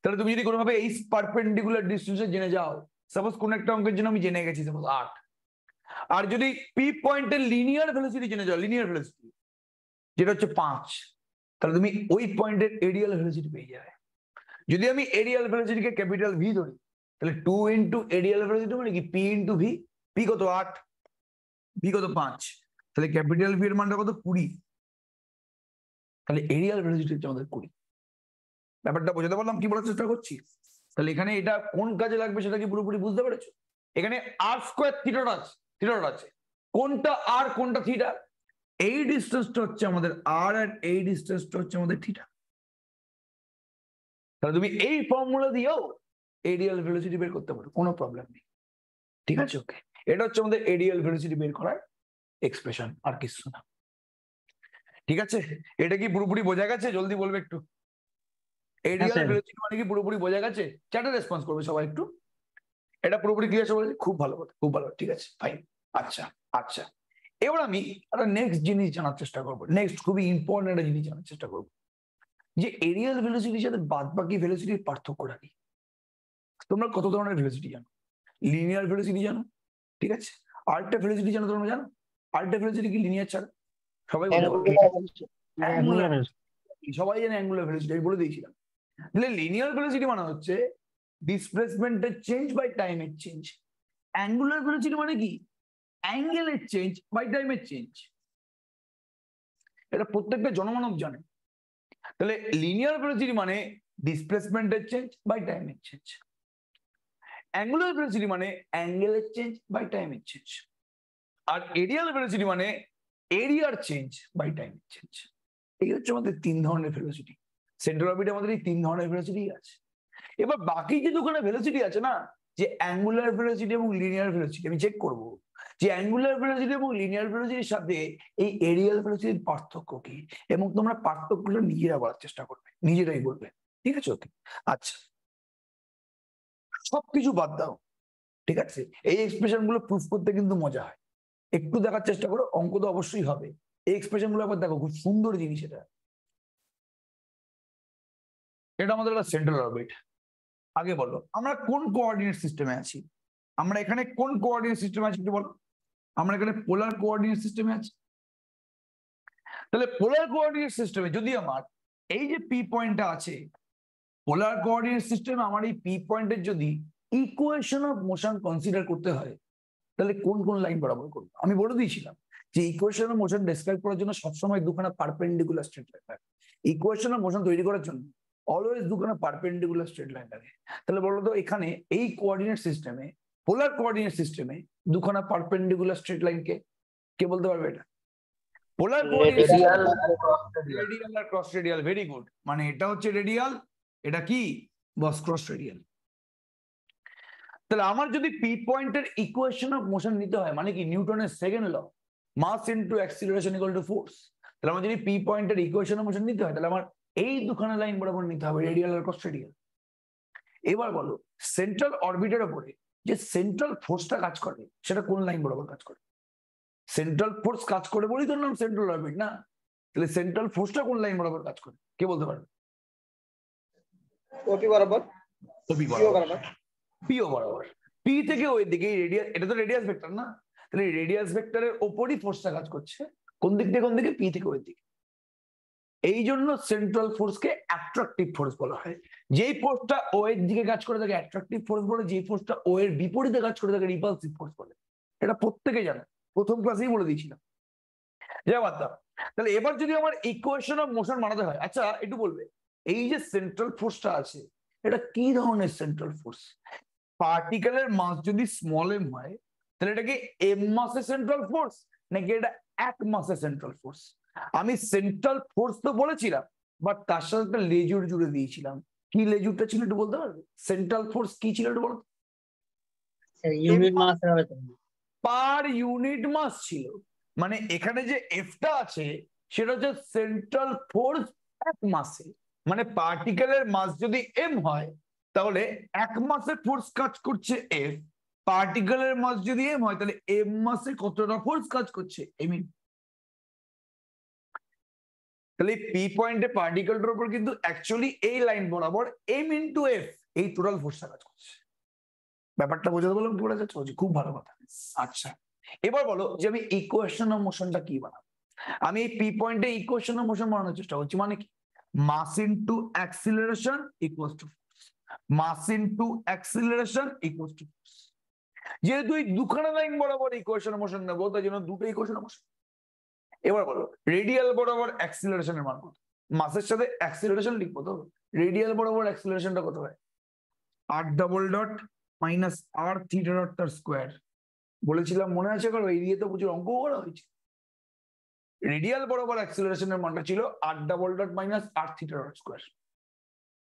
তাহলে তুমি যদি কোনোভাবে এই পারপেন্ডিকুলার ডিস্টেন্সে জেনে যাও, সাপোজ কোন একটা অঙ্কের জন্য আমি জেনে গেছি সাপোজ 8, আর যদি পি পয়েন্টের লিনিয়ার ভেলোসিটি জেনে যাও, লিনিয়ার ভেলোসিটি যেটা হচ্ছে 5, তাহলে তুমি ওই পয়েন্টের এরিয়াল ভেলোসিটি পেয়ে যাবে। যদি আমি এরিয়াল ভেলোসিটিকে ক্যাপিটাল ভি ধরি, তাহলে 2 ইন্টু এরিয়াল ভেলোসিটি মানে কি? P into V. পি কত? 8, ভি কত? 5, তাহলে ক্যাপিটাল ভি এর মানটা কত? 20। তাহলে এরিয়াল ভেলোসিটি হচ্ছে আমাদের 20। ব্যাপারটা বোঝাতে পারলাম? কি বলার চেষ্টা করছি? তাহলে এখানে এটা কোন কাজে লাগবে সেটা কি পুরোপুরি বুঝতে পেরেছো? এখানে আর স্কোয়ার থিটাটা আছে, কোনটা আর কোনটা থিটা? এই ডিস্টেন্সটা হচ্ছে আমাদের আর, আর এই ডিস্টেন্সটা হচ্ছে আমাদের থিটা। তাহলে তুমি এই ফর্মুলা দিয়েও এরিয়াল ভেলোসিটি বের করতে পারো, কোনো প্রবলেম নেই, ঠিক আছে? ওকে, এটা হচ্ছে আমাদের এরিয়াল ভেলোসিটি বের করার এক্সপ্রেশন, আর কিছু না, ঠিক আছে? এটা কি পুরোপুরি বোঝা গেছে? জলদি বলবে একটু। এরিয়াল ভেলোসিটি মানে কি পুরোপুরি বোঝা গেছে? চ্যাটে রেসপন্স করবে সবাই একটু। এটা পুরোপুরি ক্লিয়ার সবাই? খুব ভালো কথা, খুব ভালো, ঠিক আছে, ফাইন। আচ্ছা আচ্ছা, এবার আমি একটা নেক্সট জিনিস জানার চেষ্টা করবো। নেক্সট খুবই ইম্পর্টেন্ট একটা জিনিস জানার চেষ্টা করবো, যে এরিয়াল ভেলোসিটির সাথে বাদ বাকি ভেলোসিটির পার্থক্যটা কি? তোমরা কত ধরনের ভেলোসিটি জানো? লিনিয়ার ভেলোসিটি জানো, ঠিক আছে? আরেকটা ভেলোসিটি জানো, তোমরা জানো? আরেকটা ভেলোসিটি কি লিনিয়ার ছাড়া? সবাই বলতে পারবে? সবাই জানে অ্যাঙ্গুলার ভেলোসিটি, আমি বলে দিয়েছিলাম। তাহলে লিনিয়ার ভেলোসিটি মানে হচ্ছে ডিসপ্লেসমেন্টের চেঞ্জ বাই টাইমের চেঞ্জ। অ্যাঙ্গুলার ভেলোসিটি মানে কি? অ্যাঙ্গেলের চেঞ্জ বাই টাইমের চেঞ্জ। এটা প্রত্যেকটা জনমানব জানে। তাহলে লিনিয়ার ভেলোসিটি মানে ডিসপ্লেসমেন্টের চেঞ্জ বাই টাইমের চেঞ্জ, অ্যাঙ্গুলার ভেলোসিটি মানে অ্যাঙ্গেলের চেঞ্জ বাই টাইমের চেঞ্জ, আর এরিয়াল ভেলোসিটি মানে এরিয়ার চেঞ্জ বাই টাইমের চেঞ্জ। এই হচ্ছে আমাদের 3 ধরনের ভেলোসিটি। সেন্টার অরবিটে আমাদের এই 3 ধরনের ভেলোসিটি আছে। এবার বাকি যে দুখানে ভেলোসিটি আছে না, যে অ্যাঙ্গুলার ভেলোসিটি এবং লিনিয়ার ভেলোসিটি, আমি চেক করব যে অ্যাঙ্গুলার ভেলোসিটি এবং লিনিয়ার ভেলোসিটির সাথে এই এরিয়াল ভেলোসিটির পার্থক্য কি, এবং তোমরা পার্থক্যটা নিজেরা বলার চেষ্টা করবে, নিজেরাই বলবে, ঠিক আছে? ওকে, আচ্ছা, সবকিছু বাদ দাও, ঠিক আছে, এই এক্সপ্রেশন গুলো প্রুফ করতে কিন্তু মজা হয়, একটু দেখার চেষ্টা করো, অঙ্ক তো অবশ্যই হবে। এই এক্সপ্রেশন গুলো একবার দেখো, খুব সুন্দর জিনিস এটা। এটা আমাদের একটা সেন্ট্রাল অরবিট। আগে বলো আমরা কোন কোঅর্ডিনেট সিস্টেমে আছি? আমরা এখানে কোন কোঅর্ডিনেট সিস্টেমে আছি একটু বলো। আমরা এখানে পোলার কোঅর্ডিনেট সিস্টেমে আছি। তাহলে পোলার কোঅর্ডিনেট সিস্টেমে যদি আমার এই যে পি পয়েন্টটা আছে, পোলার কোঅর্ডিনেট সিস্টেমে আমার এই পি পয়েন্টের যদি ইকুয়েশন অফ মোশন কনসিডার করতে হয়, তাহলে কোন কোন লাইন বরাবর করবো? আমি বলে দিয়েছিলাম যে ইকুয়েশন অফ মোশন ডেসক্রাইব করার জন্য সবসময় দুখানা পারপেন্ডিকুলার স্ট্রেট লাইন থাকে। ইকুয়েশন অফ মোশন তৈরি করার জন্য অলওয়েজ দুখানা পারপেন্ডিকুলার স্ট্রেট লাইন থাকে। তাহলে বলো তো এখানে এই কোঅর্ডিনেট সিস্টেমে, পোলার কোঅর্ডিনেট সিস্টেমে দুখানা পারপেন্ডিকুলার স্ট্রেট লাইন কে বলতে পারবে? এটা পোলার কোঅর্ডিনেট রেডিয়াল আর ক্রস রেডিয়াল। ভেরি গুড, মানে এটা হচ্ছে রেডিয়াল, এটা কি বস ক্রস রেডিয়াল। তাহলে আমার যদি পি পয়েন্টের ইকুয়েশন অফ মোশন নিতে হয়, মানে কি নিউটনের second law, mass into acceleration equal to force, তাহলে আমার যদি পি পয়েন্টের ইকুয়েশন অফ মোশন নিতে হয়, তাহলে আমার এই দুখানা লাইন বরাবর নিতে হবে, রেডিয়াল আর ক্রস রেডিয়াল। এবার বলো সেন্ট্রাল অরবিটের উপরে যে সেন্ট্রাল ফোর্সটা কাজ করে সেটা কোন লাইন বরাবর কাজ করে? সেন্ট্রাল ফোর্স কাজ করে বলেই তোর নাম সেন্ট্রাল অরবিট না? তাহলে সেন্ট্রাল ফোর্সটা কোন লাইন বরাবর কাজ করে কে বলতে পারবে? ওপি বরাবর। ওপি বরাবর, পিও বরাবর। পি থেকে ওই দিকে রেডিয়াস, এটা তো রেডিয়াস ভেক্টর না, তাহলে রেডিয়াস ভেক্টরের ওপরই ফোর্সটা কাজ করছে। কোন দিক থেকে কোন দিকে? পি থেকে ওই দিকে। এই জন্য সেন্ট্রাল ফোর্সকে অ্যাট্রাকটিভ ফোর্স বলা হয়। যেই ফোর্সটা ও এর দিকে কাজ করে তাকে অ্যাট্রাকটিভ ফোর্স বলে, যেই ফোর্সটা ও এর বিপরীতে কাজ করে তাকে রিপালসিভ ফোর্স বলে। এটা প্রত্যেকে জানে, প্রথম ক্লাসেই বলে দিয়েছিলাম। যা বাদ দাও। তাহলে এবার যদি আমার ইকুয়েশন অফ মোশন বানাতে হয়, আচ্ছা একটু বলবে এই যে সেন্ট্রাল ফোর্সটা আছে এটা কি ধরনের সেন্ট্রাল ফোর্স? পার্টিকেলের মাস যদি স্মল এম হয়, তাহলে এটা কি এম মাসের সেন্ট্রাল ফোর্স নাকি এটা এক মাসের সেন্ট্রাল ফোর্স? আমি সেন্ট্রাল ফোর্স তো বলেছিলাম, বাট তার সাথে একটা লেজুর জুড়ে দিয়েছিলাম। কি লেজুরটা ছিল একটু বলতে পারবে? সেন্ট্রাল ফোর্স কি ছিল একটু বলো। ইউনিট মাস পার ইউনিট মাস ছিল, মানে এখানে যে এফটা আছে সেটা হচ্ছে সেন্ট্রাল ফোর্স এক মাসে। মানে পার্টিকেলের মাস যদি এম হয় তাহলে এক মাসে ফোর্স কাজ করছে এফ, পার্টিকেলের মাস যদি এম হয় তাহলে এম মাসে কতটা ফোর্স কাজ করছে এম। তাহলে পি পয়েন্টে পার্টিকেলটার উপর কিন্তু অ্যাকচুয়ালি এই লাইন বরাবর এম ইন্টু এফ এই টোটাল ফোর্সটা কাজ করছে। ব্যাপারটা বোঝাতে বললাম, কি বোঝা যাচ্ছে? খুব ভালো কথা। আচ্ছা এবার বলো যে আমি ইকুয়েশন অফ মোশনটা কি বানাবো? আমি এই পি পয়েন্টে ইকুয়েশন অফ মোশন বানানোর চেষ্টা করছি, মানে কি mass into acceleration equals to force, mass into acceleration equals to force. যেহেতু এই দুখানা লাইন বরাবর ইকুয়েশন অফ মোশন নেবো, তাই জন্য দুটো ইকুয়েশন অফ মোশন। এবার বলো রেডিয়াল বরাবর অ্যাক্সিলারেশনের মান কত? মাসের সাথে অ্যাক্সিলারেশন লিখবো তো, রেডিয়াল বরাবর অ্যাক্সিলারেশনটা কত হয়? আর ডবল ডট মাইনাস আর থিটা ডট তার স্কোয়ার। বলেছিলাম মনে আছে কারো? এই দিয়ে তো প্রচুর অঙ্ক করা হয়েছে। রেডিয়াল বরাবর অ্যাক্সিলারেশনের মানটা ছিল আর ডবল ডট মাইনাস আর থিটা ডট স্কোয়ার।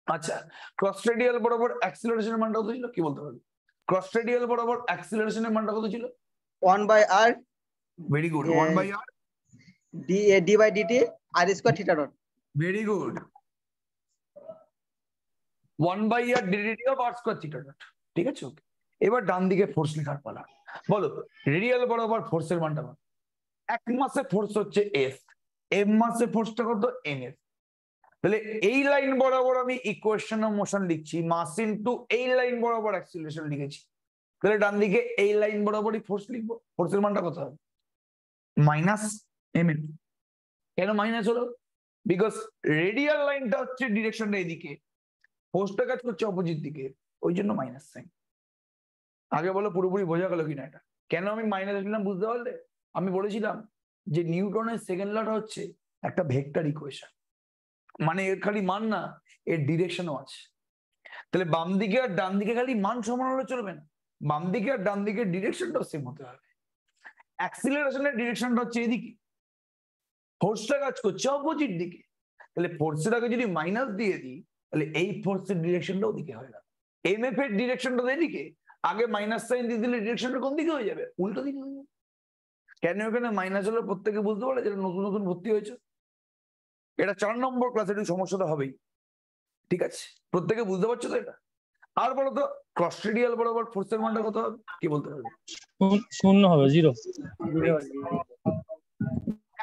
আচ্ছা ক্রস রেডিয়াল বরাবর অ্যাক্সিলারেশনের মানটা কত ছিল কি বলতে পারবে? ক্রস রেডিয়াল বরাবর অ্যাক্সিলারেশনের মানটা কত ছিল? 1/r very good, 1/r d by dt r square theta dot। Very good, 1/r dt of r square theta dot। ঠিক আছে, ওকে। এবার ডান দিকে ফোর্স লেখার পালা। বলো রেডিয়াল বরাবর ফোর্সের মানটা কত? এক মাসে ফোর্স হচ্ছে এফ, এম মাসে ফোর্সটা কত? N F. তাহলে এই লাইন বরাবর আমি ইকুয়েশন অফ মোশন লিখছি, মাস ইনটু এই লাইন বরাবর অ্যাক্সিলারেশন লিখেছি। তাহলে ডান দিকে এই লাইন বরাবরই ফোর্স লিখবো, ফোর্সের মানটা কত হবে? Minus M F. কেন মাইনাস হলো? বিকজ রেডিয়াল লাইনটা হচ্ছে ডিরেকশনটা এদিকে, ফোর্সটা কাজ করছে অপোজিট দিকে, ওই জন্য মাইনাস সাইন। আগে বলো পুরোপুরি বোঝা গেল কিনা এটা? কেন আমি মাইনাস লিখলাম বুঝতে পারলে? আমি বলেছিলাম যে নিউটনের সেকেন্ড লটা হচ্ছে একটা ভেক্টর ইকুয়েশন, মানে এর খালি মান না, এর ডিরেকশনও আছে। তাহলে বাম দিকে আর ডান দিকে খালি মান সমান হলে চলবে না, বাম দিকে আর ডান দিকে ডিরেকশনটাও সেম হতে হবে। অ্যাক্সিলারেশনের ডিরেকশনটা হচ্ছে এদিকে, ফোর্সটা কাজ করছে অপোজিট দিকে, তাহলে ফোর্সের আগে যদি মাইনাস দিয়ে দিই তাহলে এই ফোর্সের ডিরেকশনটা ওদিকে হয়ে গেল। এম এফ এর ডিরেকশনটা এদিকে, আগে মাইনাস সাইন দিয়ে দিলে ডিরেকশনটা কোন দিকে হয়ে যাবে? উল্টো দিকে হয়ে যাবে। কেন এখানে মাইনাস হলে প্রত্যেকে বুঝতে পারে যেটা নতুন নতুন ভর্তি হয়েছে। এটা 4 নম্বর ক্লাসে একটু সমস্যাটা হবেই, ঠিক আছে? প্রত্যেকে বুঝতে পারছো তো এটা? আর বলো তো ক্রস রেডিয়াল বরাবর ফোর্সের মানটা কত হবে, কি বলতে পারবে? 0 হবে, 0।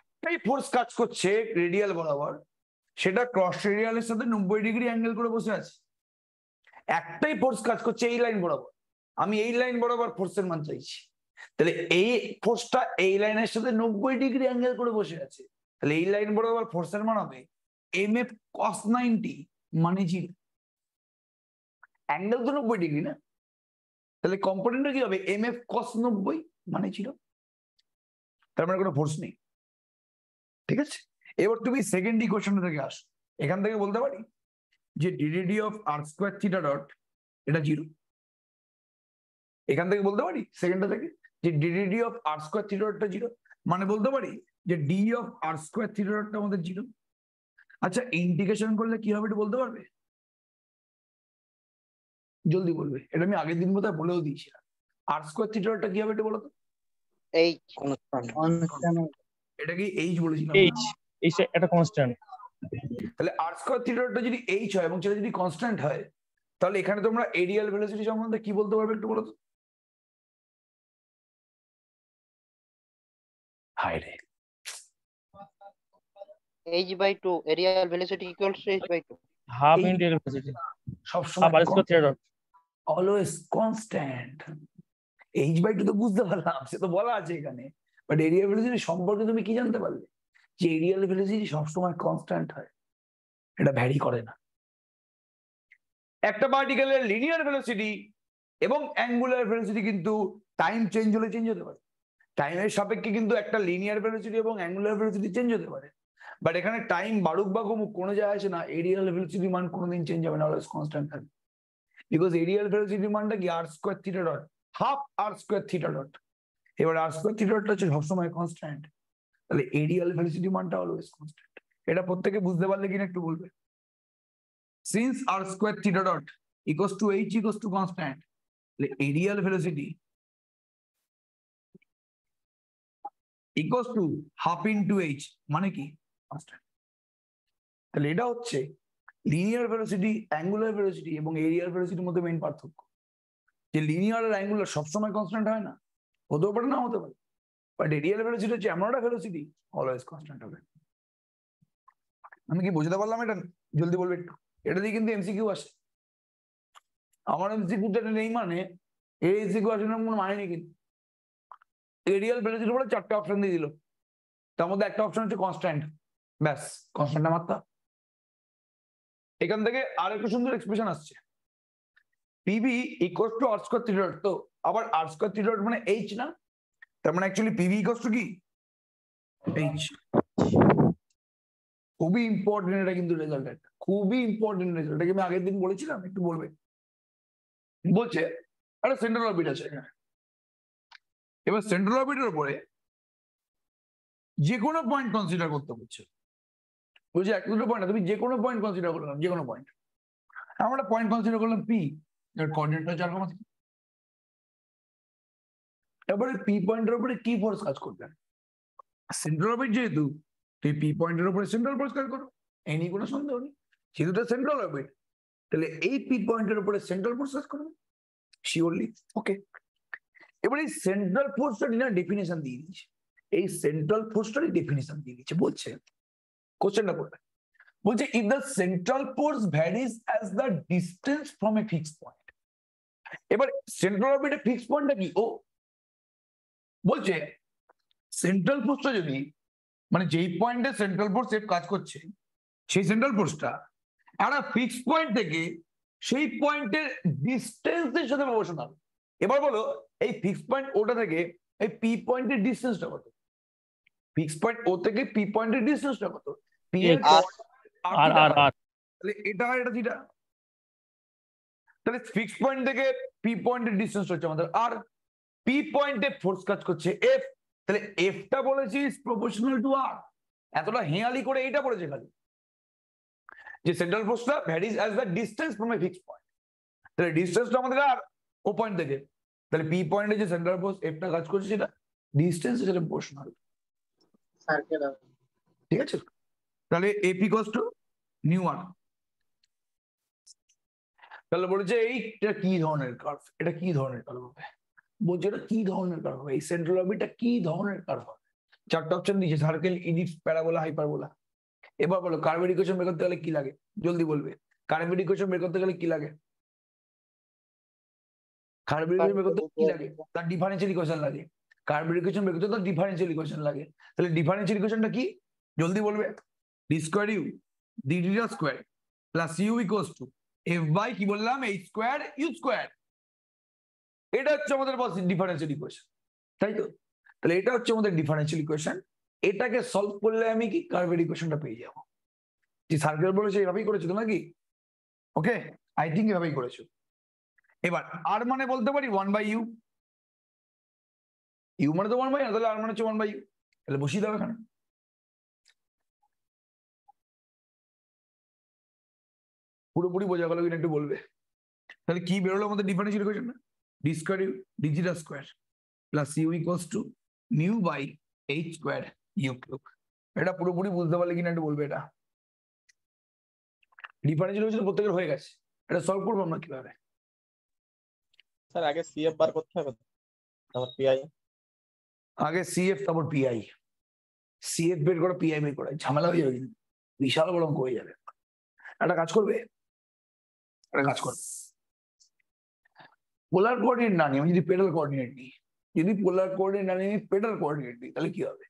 একটাই ফোর্স কাজ করছে রেডিয়াল বরাবর, সেটা ক্রস রেডিয়ালের সাথে 90° অ্যাঙ্গেল করে বসে আছে। একটাই ফোর্স কাজ করছে এই লাইন বরাবর, আমি এই লাইন বরাবর ফোর্সের মান চাইছি, তাহলে এই ফোর্সটা এই লাইনের সাথে 90° অ্যাঙ্গেল করে বসে আছে, তাহলে এই লাইন বরাবর ফোর্সের মান হবে mf cos 90 মানে 0। অ্যাঙ্গেল তো 90° না, তাহলে কম্পোনেন্টটা কি হবে mf cos 90 মানে 0, তার মানে কোনো ফোর্স নেই। ঠিক আছে, এবার তুমি সেকেন্ড ইকুয়েশনটা থেকে আসো। এখান থেকে বলতে পারি যে D D T of R square theta dot এটা 0। এখান থেকে বলতে পারি সেকেন্ডটা থেকে যে D D T of R square theta ডটটা 0, মানে বলতে পারি যে D of R square theta ডটটা আমাদের 0। আচ্ছা ইন্টিগ্রেশন করলে কি হবে এটা বলতে পারবে? জলদি বলবে, এটা আমি আগের দিন বোধহয় বলেও দিয়েছিলাম। আর স্কোয়ার থিটা ডটটা কি হবে এটা বলো তো? এটা কি এইচ বলেছিলাম? এইচ এটা কনস্ট্যান্ট। তাহলে আর স্কোয়ার থিটা ডটটা যদি এইচ হয় এবং সেটা যদি কনস্ট্যান্ট হয়, তাহলে এখানে তোমরা এরিয়াল ভেলোসিটি সম্বন্ধে কি বলতে পারবে একটু বলো তো? হাই রে, h/2 aerial velocity equals to h/2 half into areal velocity, সবসময় আর square theta dot always constant. h/2 তো বুঝতে পারলাম, সে তো বলা আছে এখানে, বাট এরিয়াল ভেলোসিটি সম্পর্কে তুমি কি জানতে পারলে? যে এরিয়াল ভেলোসিটি সবসময় কনস্ট্যান্ট হয়, এটা ভ্যারি করে না। একটা পার্টিকেলের লিনিয়ার ভেলোসিটি এবং অ্যাঙ্গুলার ভেলোসিটি কিন্তু টাইম চেঞ্জ হলে চেঞ্জ হতে পারে। টাইমের সাপেক্ষে কিন্তু একটা লিনিয়ার ভেলোসিটি এবং অ্যাঙ্গুলার ভেলোসিটি চেঞ্জ হতে পারে, বাট এখানে টাইম বাড়ুক বা কমুক কোনো যায় আসে না, এরিয়াল ভেলোসিটি মান কোনোদিন চেঞ্জ হবে না, অলওয়েজ কনস্ট্যান্ট থাকবে। বিকজ এরিয়াল ভেলোসিটি মানটা কি R square theta dot, half R square theta dot. এবার আর স্কোয়ার থিটা ডটটা হচ্ছে সবসময় কনস্ট্যান্ট, তাহলে এরিয়াল ভেলোসিটি মানটা অলওয়েজ কনস্ট্যান্ট। এটা প্রত্যেকে বুঝতে পারলে কিনা একটু বলবে? Since R square theta dot equals to H equals to constant, তাহলে areal velocity equals to half into H মানে কি কনস্ট্যান্ট। তাহলে এটা হচ্ছে লিনিয়ার ভেলোসিটি, অ্যাঙ্গুলার ভেলোসিটি এবং এরিয়াল ভেলোসিটির মধ্যে মেইন পার্থক্য। যে লিনিয়ার আর অ্যাঙ্গুলার সবসময় কনস্ট্যান্ট হয় না, হতেও পারে না হতে পারে, বাট এরিয়াল ভেলোসিটি হচ্ছে এমন একটা ভেলোসিটি অলওয়েজ কনস্ট্যান্ট হবে। আমি কি বুঝতে পারলাম এটা? জলদি বলবে একটু। এটা দিয়ে কিন্তু এমসিকিউ আসে। আমার এমসিকিউটা নেই মানে এই এমসিকিউ আসে না কোনো মানে নেই। কিন্তু এরিয়াল ভেলোসিটির উপরে 4টে অপশন দিয়ে দিল, তার মধ্যে একটা অপশন হচ্ছে কনস্ট্যান্ট, ব্যাস কনস্ট্যান্ট মাত্রা। এখান থেকে আর একটা সুন্দর এক্সপ্রেশন আসছে, P V equals to R square theta dot. তো আবার আর স্কয়ার থিটা ডট মানে এইচ না, তার মানে অ্যাকচুয়ালি পিভি ইকুয়ালস টু কি এইচ। খুবই ইম্পর্টেন্ট এটা কিন্তু রেজাল্ট, একটা খুবই ইম্পর্টেন্ট রেজাল্ট। এটাকে আমি আগের দিন বলেছিলাম, একটু বলবে। বলছে একটা সেন্ট্রাল অরবিট আছে এখানে, এবার সেন্ট্রাল অরবিটের উপরে যে কোনো পয়েন্ট কনসিডার করতে বলছে। বলছে এক দুটো পয়েন্ট, তুমি যে কোনো পয়েন্ট কনসিডার করলাম, যে কোনো পয়েন্ট। আমরা একটা পয়েন্ট কনসিডার করলাম পি, যার কোঅর্ডিনেটটা 4,3। এবারে পি পয়েন্টের উপরে কি ফোর্স কাজ করবে? সেন্ট্রাল অরবিট যেহেতু, তুই পি পয়েন্টের উপরে সেন্ট্রাল ফোর্স কাজ করো, এই নিয়ে কোনো সন্দেহ নেই। যেহেতু সেন্ট্রাল অরবিট, তাহলে এই পি পয়েন্টের উপরে সেন্ট্রাল ফোর্স কাজ করবে শিওরলি। ওকে, এবার এই সেন্ট্রাল ফোর্সটা না ডেফিনেশন দিয়ে দিয়েছে, এই সেন্ট্রাল ফোর্সটারই ডেফিনেশন দিয়ে দিয়েছে। বলছে কোশ্চেনটা পড়বে, বলছে if the central force varies as the distance from a fixed point. এবার সেন্ট্রাল অরবিটের ফিক্সড পয়েন্টটা কি? ও বলছে সেন্ট্রাল ফোর্সটা যদি, মানে যেই পয়েন্টে সেন্ট্রাল ফোর্স এফ কাজ করছে, সেই সেন্ট্রাল ফোর্সটা একটা ফিক্সড পয়েন্ট থেকে সেই পয়েন্টের ডিস্টেন্সের সাথে প্রপোর্শনাল। এবার বলো এই ফিক্সড পয়েন্ট ওটা থেকে এই পি পয়েন্টের ডিস্টেন্সটা কত? ফিক্সড পয়েন্ট ও থেকে পি পয়েন্টের ডিস্টেন্সটা কত? পি এর আর আর আর তাহলে এটা এটা থিটা। তাহলে ফিক্সড পয়েন্ট থেকে পি পয়েন্টের ডিস্টেন্স হচ্ছে আমাদের আর, পি পয়েন্টে ফোর্স কাজ করছে এফ, তাহলে এফটা বলেছি প্রপোর্শনাল টু আর। এতটা হেয়ালি করে এইটা বলেছে খালি যে সেন্ট্রাল ফোর্সটা varies as the distance from a fixed point. তাহলে ডিস্টেন্সটা আমাদের আর ও পয়েন্ট থেকে, তাহলে পি পয়েন্টে যে সেন্ট্রাল ফোর্স এফটা কাজ করছে সেটা ডিস্টেন্স সেটা প্রপোর্শনাল। ঠিক আছে, তাহলে এপি ইকুয়ালস টু নিউ আর। তাহলে বলেছে এইটা কি ধরনের কার্ভ, এটা কি ধরনের কার্ভ হবে, বলছে এটা কি ধরনের কার্ভ হবে, এই সেন্ট্রাল অরবিটটা কি ধরনের কার্ভ হবে। চারটা অপশন দিয়েছে, সার্কেল, ইলিপস, প্যারাবোলা, হাইপারবোলা। এবার বলো কার্ভের ইকুয়েশন বের করতে গেলে কি লাগে, জলদি বলবে। কার্ভের ইকুয়েশন বের করতে গেলে কি লাগে, কার্ভের ইকুয়েশন বের করতে কি লাগে, তার ডিফারেন্সিয়াল ইকুয়েশন লাগে। কার্ভের ইকুয়েশন বের করতে তার ডিফারেন্সিয়াল ইকুয়েশন লাগে। তাহলে ডিফারেন্সিয়াল ইকুয়েশনটা কি, জলদি বলবে। D square U D theta square plus U equals to F by কি বললাম, এইচ স্কোয়ার ইউ স্কোয়ার। এটা হচ্ছে আমাদের ডিফারেন্সিয়াল ইকুয়েশন, তাই তো? তাহলে এটা হচ্ছে আমাদের ডিফারেন্সিয়াল ইকুয়েশন। এটাকে সলভ করলে আমি কি কার্ভের ইকুয়েশনটা পেয়ে যাবো। যে সার্কেল বলেছে এভাবেই করেছো তো নাকি? ওকে, আই থিঙ্ক এভাবেই করেছো। এবার আর মানে বলতে পারি 1/u, ইউ মানে তো 1/, তাহলে আর মানে হচ্ছে 1/u, তাহলে বসিয়ে দাও এখানে। পুরোপুরি বোঝা গেল কিনা একটু বলবে। তাহলে কি বেরোলো আমাদের differential equation, D square U D theta square plus U equals to mu by H square U cube. এটা পুরোপুরি বুঝতে পারলে কিনা একটু বলবে। এটা ডিফারেন্সিয়াল ইকুয়েশন প্রত্যেকের হয়ে গেছে, এটা সলভ করবো আমরা কিভাবে? স্যার আগে সিএফ বার করতে হবে, তারপর পিআই। আগে সিএফ তারপর পিআই। সিএফ বের করে পিআই বের করে ঝামেলা হয়ে যাবে, কিন্তু বিশাল বড় অঙ্ক হয়ে যাবে। একটা কাজ করবে, একটা কাজ করবে, পোলার কোঅর্ডিনেট না নিয়ে আমি যদি পেডাল কোঅর্ডিনেট নিই, যদি পোলার কোঅর্ডিনেট না নিয়ে পেডাল কোঅর্ডিনেট নিই, তাহলে কি হবে?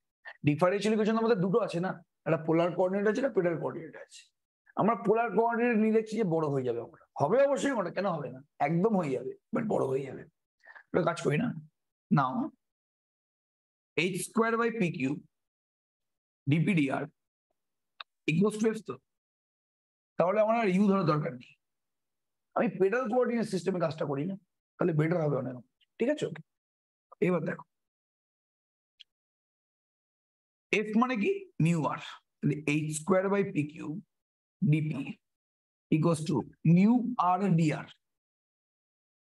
ডিফারেন্সিয়াল ইকুয়েশন আমাদের দুটো আছে না, একটা পোলার কোঅর্ডিনেট আছে না পেডাল কোঅর্ডিনেট আছে। আমরা পোলার কোঅর্ডিনেট নিয়ে দেখছি যে বড় হয়ে যাবে, আমরা হবে অবশ্যই, ওটা কেন হবে না, একদম হয়ে যাবে, বাট বড় হয়ে যাবে। একটা কাজ করি না, now H square by P cube D P D R equals to F. তো তাহলে আমার আর ইউ ধরার দরকার নেই, আমি পেডাল কোঅর্ডিনেট সিস্টেমে কাজটা করি না, তাহলে বেটার হবে অনেক। ঠিক আছে, ওকে। এবার দেখো এফ মানে কি, মিউ আর, তাহলে H square by P cube D P equals to mu R D R.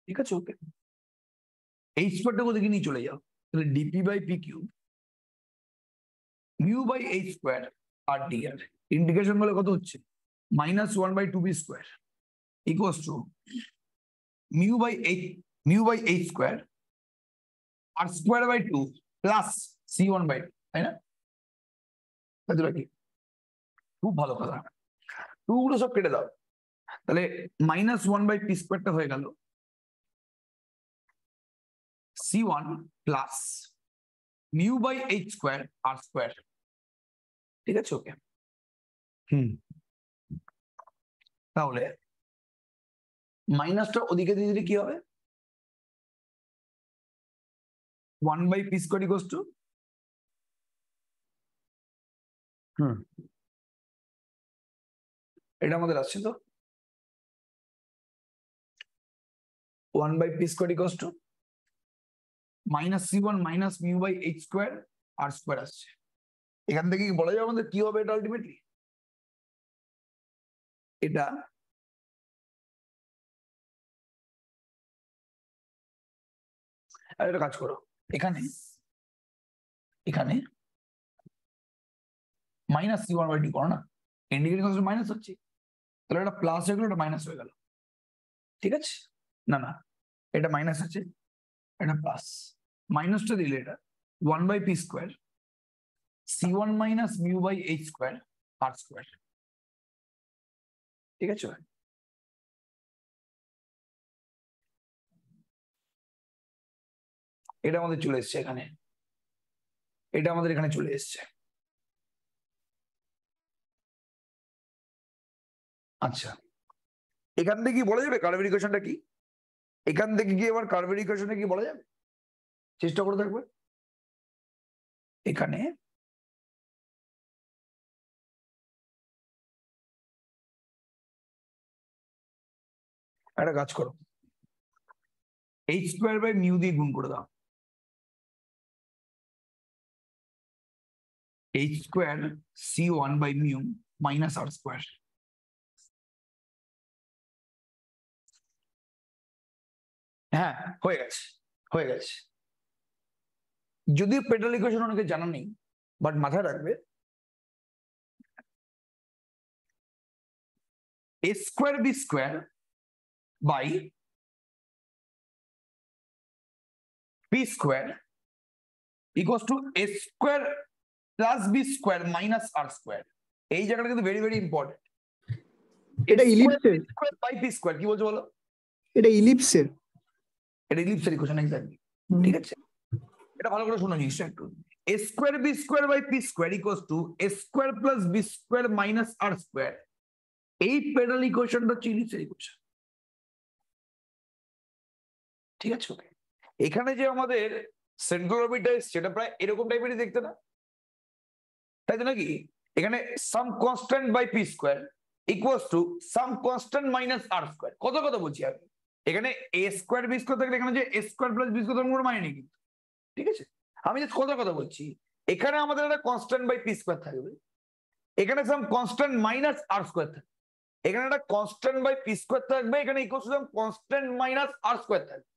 ঠিক আছে, ওকে। এইচ স্কোয়ারটা কোথায় নিয়ে চলে যাও, তাহলে D P by P cube mu by H square R D R. Integration করলে কত হচ্ছে, -1/2b square equals to mu by H square R square by 2 plus c1/2, তাই না? কি খুব ভালো কথা, 2 গুলো সব কেটে দাও, তাহলে -1/p স্কোয়ারটা হয়ে গেল c1 plus mu by H square R square. ঠিক আছে, ওকে। তাহলে মাইনাসটা ওদিকে দিয়ে দিলে কি হবে, 1/p স্কোয়ার ইকুয়ালস টু এটা আমাদের আসছে তো 1/p square equals to -c1 minus mu by H square R square আসছে। এখান থেকে বলা যাবে আমাদের কি হবে, এটা আলটিমেটলি এটা একটা কাজ করো, এখানে এখানে -c1/d করো না, ইন্ডিকেটিং মাইনাস হচ্ছে, তাহলে এটা প্লাস হয়ে গেল, এটা মাইনাস হয়ে গেল। ঠিক আছে, না না এটা মাইনাস আছে, এটা প্লাস, মাইনাসটা দিলে এটা 1/p square c1 minus mu by H square R square. ঠিক আছে, এটা আমাদের চলে এসছে এখানে, এটা আমাদের এখানে চলে এসছে। আচ্ছা, এখান থেকে কি বলা যাবে কার্ভের ইকুয়েশনটা কি, এখান থেকে কি এবার কার্ভের ইকুয়েশনটা কি বলা যাবে, চেষ্টা করে দেখবে। এখানে একটা কাজ করো, এইচ স্কোয়ার বাই মিউ দিয়ে গুণ করে দাও, H square c1 by mu minus R square. হ্যাঁ, হয়ে গেছে, হয়ে গেছে। যদিও পেডাল ইকুয়েশন অনেকে জানা নেই, বাট মাথায় রাখবে a square B square by P square equals to A square plus B square minus R square. এই জায়গাটা কিন্তু ভেরি ভেরি ইম্পর্টেন্ট। এটা ইলিপসের, বাই পি স্কোয়ার কি বলছো বলো? এটা ইলিপসের, এটা ইলিপসের ইকুয়েশন এক্স্যাক্টলি। ঠিক আছে, এটা ভালো করে শোনো জিনিসটা একটু। A square B square by P square equals to A square plus B square minus R square. এই পেডাল ইকুয়েশনটা হচ্ছে ইলিপসের ইকুয়েশন। ঠিক আছে, ওকে। এখানে যে আমাদের সেন্ট্রাল অরবিটটা সেটা প্রায় এরকম টাইপেরই দেখতে না, তাই তো নাকি? এখানে some constant by P square equals to some constant minus R square. কত কথা বলছি আমি এখানে? এ স্কোয়ার বি স্কোয়ার থাকলে এখানে যে এ স্কোয়ার প্লাস বি স্কোয়ার কোনো মানে নেই কিন্তু। ঠিক আছে, আমি জাস্ট কথা বলছি। এখানে আমাদের একটা কনস্ট্যান্ট বাই পি স্কোয়ার থাকবে, এখানে some constant minus R square থাকবে, এখানে একটা কনস্ট্যান্ট বাই পি স্কোয়ার থাকবে, এখানে equals to some constant minus R square থাকবে।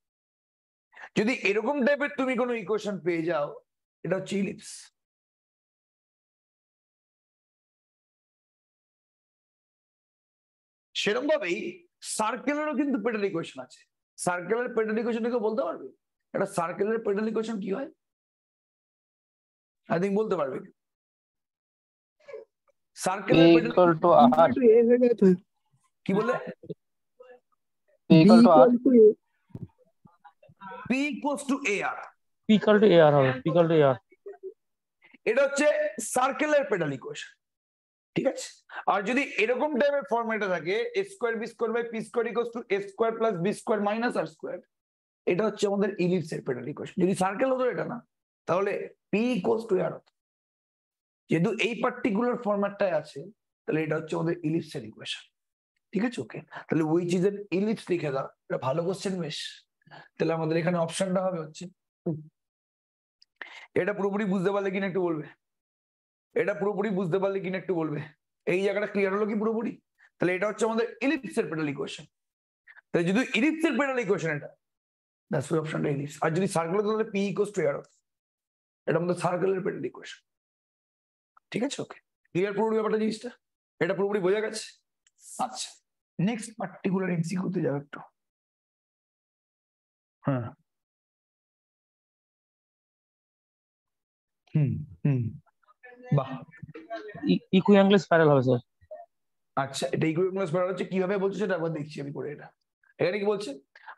যদি এরকম টাইপের তুমি কোনো ইকুয়েশন পেয়ে যাও, এটা হচ্ছে ইলিপস। সেরকম ভাবেই সার্কেলেরও কিন্তু পেডাল ইকুয়েশন আছে। সার্কেলের পেডাল ইকুয়েশন কেউ বলতে পারবে? একটা সার্কেলের পেডাল ইকুয়েশন কি হয়? আই থিংক বলতে পারবে। সার্কেলের পেডাল কি বলে? P equals to AR. P equal to AR হবে, P equal to AR। এটা হচ্ছে সার্কেলের পেডাল ইকুয়েশন। ঠিক আছে, আর যদি এরকম টাইপের ফরম্যাটে থাকে A square B square by P square equals to A square plus B square minus R square, এটা হচ্ছে আমাদের ইলিপসের পেডাল ইকুয়েশন। যদি সার্কেল হতো এটা না, তাহলে পি ইকুয়ালস টু আর হতো। যেহেতু এই পার্টিকুলার ফরম্যাটটাই আছে, তাহলে এটা হচ্ছে আমাদের ইলিপসের ইকুয়েশন। ঠিক আছে, ওকে। তাহলে উইচ ইজ এন ইলিপস লিখে দাও, এটা ভালো কোশ্চেন বেশ। তাহলে আমাদের এখানে অপশনটা হবে হচ্ছে, এটা পুরোপুরি বুঝতে পারলে কিনা একটু বলবে? এটা পুরোপুরি বুঝতে পারলে কিনা একটু বলবে? এই জায়গাটা ক্লিয়ার হলো কি পুরোপুরি? তাহলে এটা হচ্ছে আমাদের ইলিপসের পেডাল ইকুয়েশন। তাহলে যদি ইলিপসের পেডাল ইকুয়েশন এটা, দ্যাটস ওয়াই অপশনটা ইলিপস। আর যদি সার্কেল হতো তাহলে পি ইকুয়ালস টু আর, এটা আমাদের সার্কেলের পেডাল ইকুয়েশন। ঠিক আছে, ওকে। ক্লিয়ার পুরোপুরি ব্যাপারটা জিনিসটা? এটা পুরোপুরি বোঝা গেছে? আচ্ছা, নেক্সট পার্টিকুলার এমসিকিউতে যাও একটু। হ্যাঁ, বাহ, ইকুইঅ্যাঙ্গেল স্পাইরাল হবে স্যার। আচ্ছা, এটা ইকুইঅ্যাঙ্গেল স্পাইরাল হচ্ছে কিভাবে বলছে সেটা একবার দেখছি আমি করে। এটা এখানে কি বলছে?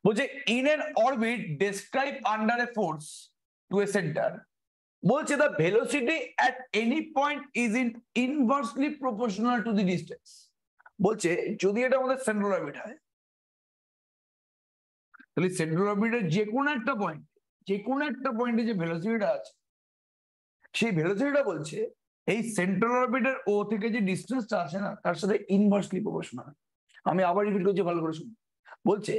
বলছে in an orbit describe under a force to a centre, বলছে the velocity at any point is inversely proportional to the distance. বলছে যদি এটা আমাদের সেন্ট্রাল অরবিট হয়, তাহলে সেন্ট্রাল অরবিটের যে কোনো একটা পয়েন্টে যে ভেলোসিটিটা আছে, সেই ভেলোসিটিটা বলছে এই সেন্ট্রাল অরবিটের ও থেকে যে ডিস্টেন্সটা আছে না, তার সাথে ইনভার্সলি প্রপোর্শনাল। আমি আবার রিপিট করছি, ভালো করে শুনুন। বলছে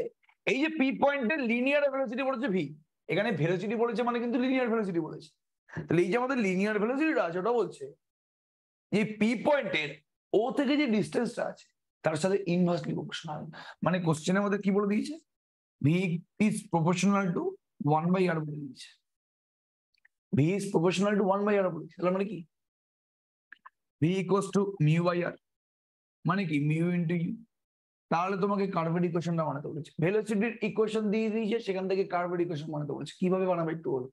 এই যে পি পয়েন্টের লিনিয়ার ভেলোসিটি বলেছে ভি, এখানে ভেলোসিটি বলেছে মানে কিন্তু লিনিয়ার ভেলোসিটি বলেছে। তাহলে এই যে আমাদের লিনিয়ার ভেলোসিটিটা আছে, ওটা বলছে যে পি পয়েন্টের ও থেকে যে ডিস্টেন্সটা আছে তার সাথে ইনভার্সলি প্রপোর্শনাল। মানে কোশ্চেনের মধ্যে কি বলে দিয়েছে? V is proportional to 1/r বলে দিয়েছে। V is proportional to 1/r বলে দিয়েছে। তাহলে মানে কি? V equals to mu by R, মানে কি মিউ ইন্টু ইউ। তাহলে তোমাকে কার্ভের ইকুয়েশনটা বানাতে বলেছে। ভেলোসিটির ইকুয়েশন দিয়ে দিয়েছে, সেখান থেকে কার্ভের ইকুয়েশন বানাতে বলেছে। কিভাবে বানাবে একটু বলো?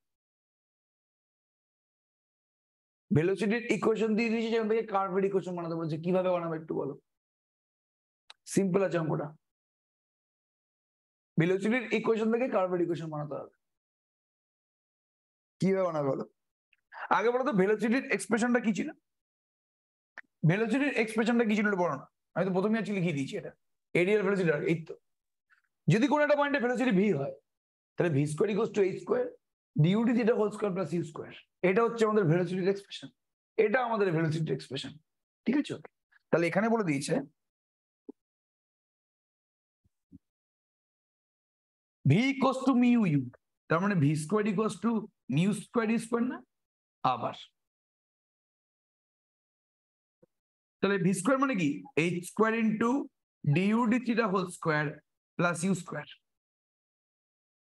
ভেলোসিটির ইকুয়েশন দিয়ে দিয়েছে, সেখান থেকে কার্ভের ইকুয়েশন বানাতে বলেছে। কিভাবে বানাবে একটু বলো? সিম্পল আছে অঙ্কটা। ভেলোসিটির ইকুয়েশন থেকে কার্ভের ইকুয়েশন বানাতে হবে। কিভাবে বানাবে বলো? আগে বলো তো ভেলোসিটির এক্সপ্রেশনটা কি ছিল? ভেলোসিটির এক্সপ্রেশনটা কি ছিল বলো না? আমি তো প্রথমে আজকে লিখিয়ে দিয়েছি এটা। Areal velocity. এই তো, যদি কোনো একটা পয়েন্টে ভেলোসিটি ভি হয়, তাহলে V square equals to H square ডিউটি theta whole square plus U square. এটা হচ্ছে আমাদের ভেলোসিটির এক্সপ্রেশন। এটা আমাদের ভেলোসিটির এক্সপ্রেশন। ঠিক আছে, ওকে। তাহলে এখানে বলে দিয়েছে V equals to mu U, তার মানে V square equals to mu square U square না? আবার তাহলে ভি স্কোয়ার মানে কি? এইচ স্কোয়ার ইন্টু ডিউটি theta whole square plus U square,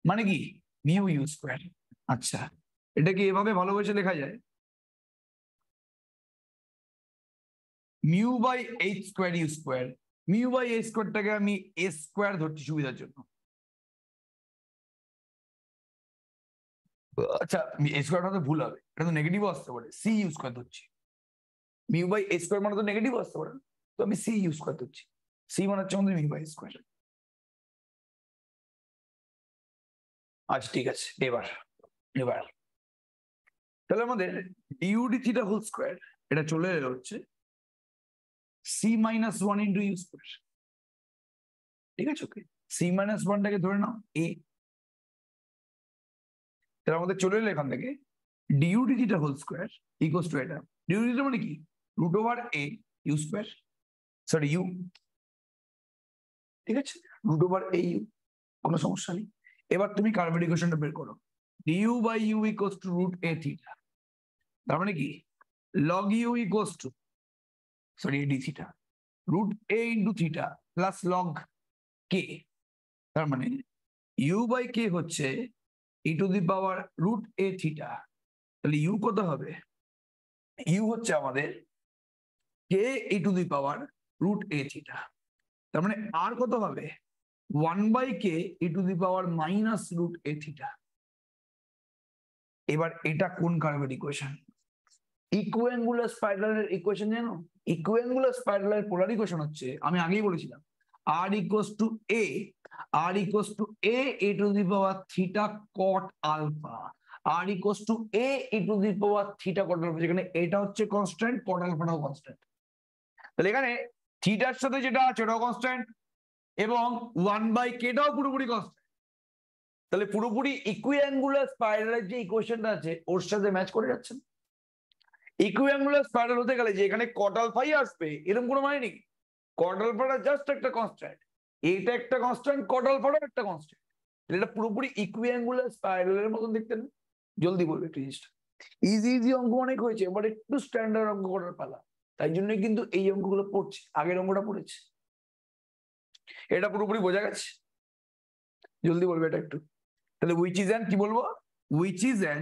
মানে কি মিউ ইউ স্কোয়ার। আচ্ছা, এটা কি এভাবে ভালোবেসে লেখা যায়? Mu by H square U square mu by A স্কোয়ারটাকে আমি এ স্কোয়ার ধরছি সুবিধার জন্য। আচ্ছা এ স্কোয়ারটা তো ভুল হবে, এটা তো নেগেটিভও আসতে পারে, সি ইউজ করে ধরছি। মিউ বাই এ স্কোয়ার মানে তো নেগেটিভ আসতে পারে, তো আমি সি ইউজ করে ধরছি। সি মানে হচ্ছে আমাদের মিউ বাই স্কোয়ার। আচ্ছা ঠিক আছে, এবার তাহলে আমাদের D U D theta whole square এটা চলে এলো হচ্ছে C minus one into U square. ঠিক আছে, ওকে সি মাইনাস ওয়ানটাকে ধরে নাও এ, তাহলে আমাদের চলে এলো এখান থেকে D U D theta whole square equals to এটা। ডিউ ডি থিটা মানে কি? Root over A U square, sorry U, ঠিক আছে, রুট ওভার এ ইউ, কোনো সমস্যা নেই। এবার তুমি কার্ভের ইকুয়েশনটা বের করো, du by U equals to root A theta, তার মানে কি log U equals to, sorry D theta, root A into theta plus log K, তার মানে ইউ বাই কে হচ্ছে E to the power root A theta. তাহলে U কত হবে? U হচ্ছে আমাদের K E to the power root A theta, তার মানে আর কত হবে? 1/k E to the power minus root A theta. এবার এটা কোন কার্ভের ইকুয়েশন? ইকুয়াঙ্গুলার স্পাইরালের ইকুয়েশন জানো? ইকুয়াঙ্গুলার স্পাইরালের পোলার ইকুয়েশন হচ্ছে, আমি আগেই বলেছিলাম, r equals to a, r equals to a e to the power theta cot alpha, r equals to a e to the power theta cot alpha, যেখানে এটা হচ্ছে কনস্ট্যান্ট, কট আলফাটাও কনস্ট্যান্ট। তাহলে এখানে থিটার সাথে যেটা আছে ওটাও কনস্ট্যান্ট এবং 1/k টাও পুরোপুরি কনস্ট্যান্ট। তাহলে পুরোপুরি ইকুয়াঙ্গুলার স্পাইরালের যে ইকুয়েশনটা আছে ওর সাথে ম্যাচ করে যাচ্ছে। ইকুয়াঙ্গুলার স্পাইরাল হতে গেলে যে এখানে কট আলফাই আসবে এরকম কোনো মানে নেই। কট আলফাটা জাস্ট একটা কনস্ট্যান্ট, এটা একটা কনস্ট্যান্ট, কট আলফাটাও একটা কনস্ট্যান্ট। এটা পুরোপুরি ইকুয়াঙ্গুলার স্পাইরালের মতন দেখতে না? জলদি বলবে একটু জিনিসটা। ইজি অঙ্ক অনেক হয়েছে, এবার একটু স্ট্যান্ডার্ড অঙ্ক করার পালা, তাই জন্য কিন্তু এই অঙ্কগুলো পড়ছে, আগের অঙ্কটা পড়েছে। এটা পুরোপুরি বোঝা গেছে? জলদি বলবে এটা একটু। তাহলে উইচ ইজ অ্যান, কি বলবো? Which is an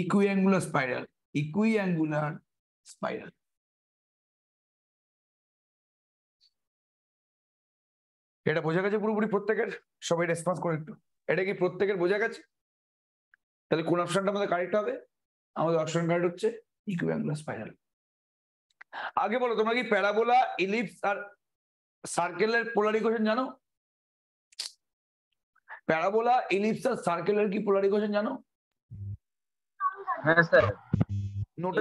equiangular spiral, equiangular spiral. এটা বোঝা গেছে পুরোপুরি প্রত্যেকের? সবাই রেসপন্স করে একটু, এটা কি প্রত্যেকের বোঝা গেছে? তাহলে কোন অপশনটা আমাদের কারেক্ট হবে? আমাদের অপশন কারেক্ট হচ্ছে ইকুয়াঙ্গুলার স্পাইরাল। আগে বলো, তোমরা কি প্যারাবোলা, ইলিপস আর সার্কেলের পোলার ইকুয়েশন জানো? প্যারাবোলা, ইলিপস আর সার্কেলের কি পোলার ইকুয়েশন জানো? হ্যাঁ স্যার, নোটে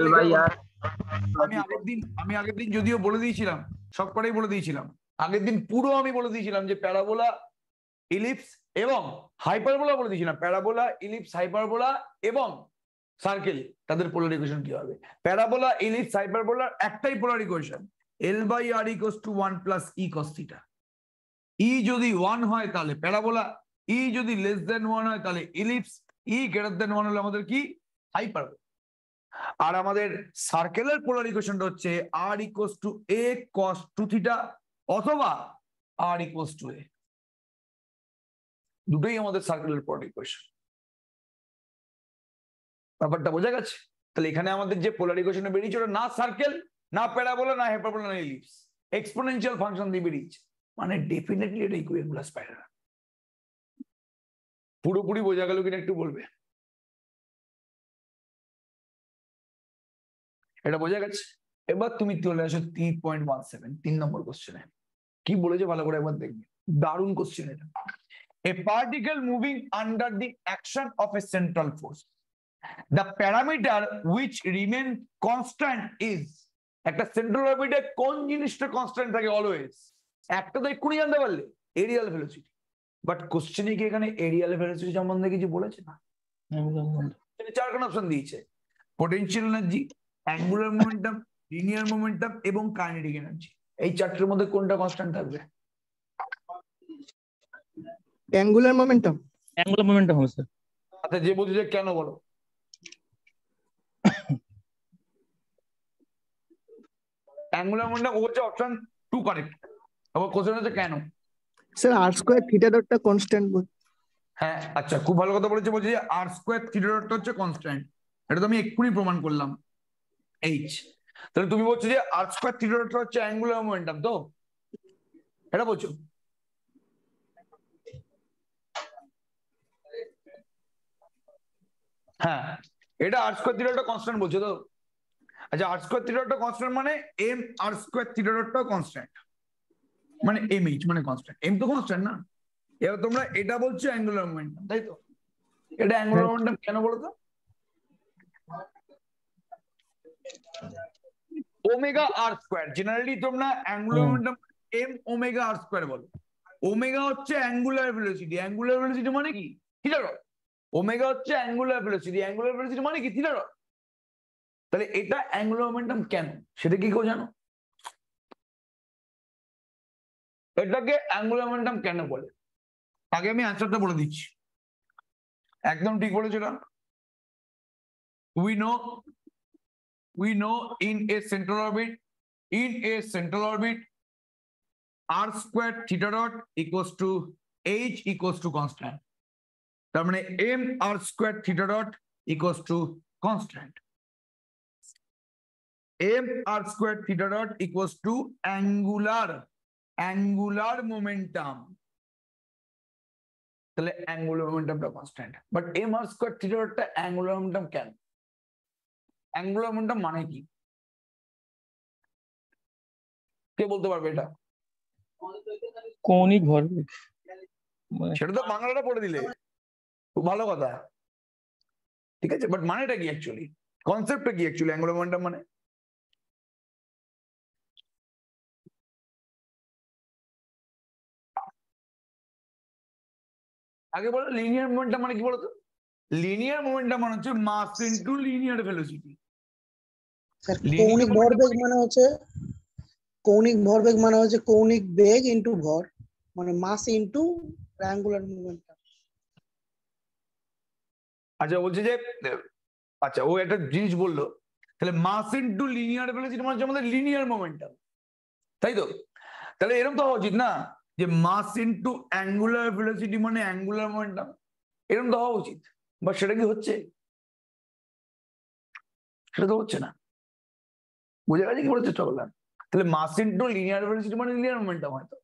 আমি আগের দিন যদিও বলে দিয়েছিলাম, সব কটাই বলে দিয়েছিলাম, আগের দিন পুরো আমি বলে দিয়েছিলাম যে প্যারাবোলা, ইলিপস এবং হাইপারবোলা বলে দিয়েছিলাম। প্যারাবোলা, ইলিপস, হাইপারবোলা এবং সার্কেল, তাদের পোলার ইকুয়েশন কি হবে? প্যারাবোলা, ইলিপস, হাইপারবোলার একটাই polar equation, L/R equals to 1 plus E cos থিটা। E যদি 1 হয় তাহলে প্যারাবোলা, E যদি লেস দেন 1 হয় তাহলে ইলিপস, E গ্রেটার দেন 1 হলে আমাদের কি? হাইপারবোলা। আর আমাদের সার্কেলের পোলার ইকুয়েশনটা হচ্ছে R equals to A cos 2 theta অথবা R ইকুয়ালস টু A। দুটোই আমাদের সার্কেলের পোলার ইকুয়েশন। ব্যাপারটা বোঝা গেছে? তাহলে এখানে আমাদের যে পোলার ইকুয়েশন বেরিয়েছে ওটা না সার্কেল, না প্যারাবোলা, না হাইপারবোলা, না ইলিপস, এক্সপোনেনশিয়াল ফাংশন দিয়ে বেরিয়েছে, মানে ডেফিনেটলি এটা ইকুয়াঙ্গুলার স্পাইরাল। পুরোপুরি বোঝা গেল কিনা একটু বলবে? এটা বোঝা গেছে? এবার তুমি চলে আসো 3.17, 3 নম্বর কোশ্চেনে। কি বলেছে ভালো করে একবার দেখবে, দারুণ কোশ্চেন এটা। A particle moving under the action of a central force, the parameter which remain constant is, একটা সেন্ট্রাল অরবিটে কোন জিনিসটা কনস্ট্যান্ট থাকে অলওয়েজ? একটা তো এক্ষুনি জানতে পারলে, এরিয়াল ভেলোসিটি। বাট কোশ্চেনে কি এখানে এরিয়াল ভেলোসিটি সম্বন্ধে কিছু বলেছে না? চারখানা অপশন দিয়েছে, potential energy, angular momentum, linear momentum এবং কাইনেটিক এনার্জি। এই চারটির মধ্যে কোনটা কনস্ট্যান্ট থাকবে? Angular momentum. অ্যাঙ্গুলার মোমেন্টাম হবে স্যার। আচ্ছা, যে বলছে যে কেন বলো? অ্যাঙ্গুলার মোমেন্টাম হচ্ছে অপশন 2 কারেক্ট। আবার কোশ্চেন হচ্ছে কেন? স্যার আর স্কয়ার থিটা ডটটা কনস্ট্যান্ট বল। হ্যাঁ আচ্ছা, খুব ভালো কথা বলেছে, বলছে যে আর স্কয়ার থিটা ডটটা হচ্ছে কনস্ট্যান্ট। এটা তো আমি এক্ষুনি প্রমাণ করলাম। এইচ তাহলে তুমি বলছো যে আর স্কোয়ার থিটা ডটটা হচ্ছে অ্যাঙ্গুলার মোমেন্টাম, তো এটা বলছো? হ্যাঁ, এটা আর স্কোয়ার থিটা ডটটা কনস্ট্যান্ট বলছো তো? আচ্ছা, আর স্কোয়ার থিটা ডটটা কনস্ট্যান্ট মানে M R square theta ডটটাও constant, মানে এম এইচ মানে কনস্ট্যান্ট, এম তো কনস্ট্যান্ট না। এবার তোমরা এটা বলছো অ্যাঙ্গুলার মোমেন্টাম, তাই তো? এটা অ্যাঙ্গুলার মোমেন্টাম কেন বলো তো? ওমেগা আর স্কোয়ার, জেনারেলি তোমরা অ্যাঙ্গুলার মোমেন্টাম এম ওমেগা আর স্কোয়ার বলো। ওমেগা হচ্ছে অ্যাঙ্গুলার ভেলোসিটি, অ্যাঙ্গুলার ভেলোসিটি মানে কি? Theta dot. ওমেগা হচ্ছে অ্যাঙ্গুলার ভেলোসিটি, অ্যাঙ্গুলার ভেলোসিটি মানে কি? Theta dot. তাহলে এটা অ্যাঙ্গুলার মোমেন্টাম কেন, সেটা কি কেউ জানো? এটাকে অ্যাঙ্গুলার মোমেন্টাম কেন বলে? আগে আমি অ্যান্সারটা বলে দিচ্ছি। একদম ঠিক বলেছো না? we know in a central orbit r square theta dot equals to h equals to constant, তার মানে m r square theta dot equals to constant, m r square theta dot equals to angular momentum, তাহলে angular মোমেন্টামটা constant. But m r square theta dot টা angular momentum কেন? Angular momentum মানে কি, কে বলতে পারবে এটা? কৌণিক ভরবেগ। সেটা তো বাংলাটা পড়ে দিলে, খুব ভালো কথা, ঠিক আছে। বাট মানেটা কি অ্যাকচুয়ালি, কনসেপ্টটা কি অ্যাকচুয়ালি অ্যাঙ্গুলার মোমেন্টাম মানে? আগে বলো লিনিয়ার মোমেন্টাম মানে কি বলতো? লিনিয়ার মোমেন্টাম মানে হচ্ছে mass into linear velocity. Sir কৌণিক ভরবেগ মানে হচ্ছে কৌণিক বেগ ইনটু ভর, মানে মাস ইনটু অ্যাঙ্গুলার মোমেন্টাম। আচ্ছা, বলছে যে আচ্ছা ও একটা জিনিস বললো, তাহলে মাস ইনটু লিনিয়ার ভেলোসিটি মানে হচ্ছে আমাদের লিনিয়ার মোমেন্টাম, তাই তো? তাহলে এরকম তো হওয়া উচিত না যে মাস ইনটু অ্যাঙ্গুলার ভেলোসিটি মানে অ্যাঙ্গুলার মোমেন্টাম, এরকম তো হওয়া উচিত। বা সেটা কি হচ্ছে? সেটা তো হচ্ছে না। বুঝে গেছে কি বলতে চেষ্টা করলাম? তাহলে মাস ইনটু লিনিয়ার ভেলোসিটি মানে লিনিয়ার মোমেন্টাম হয়তো,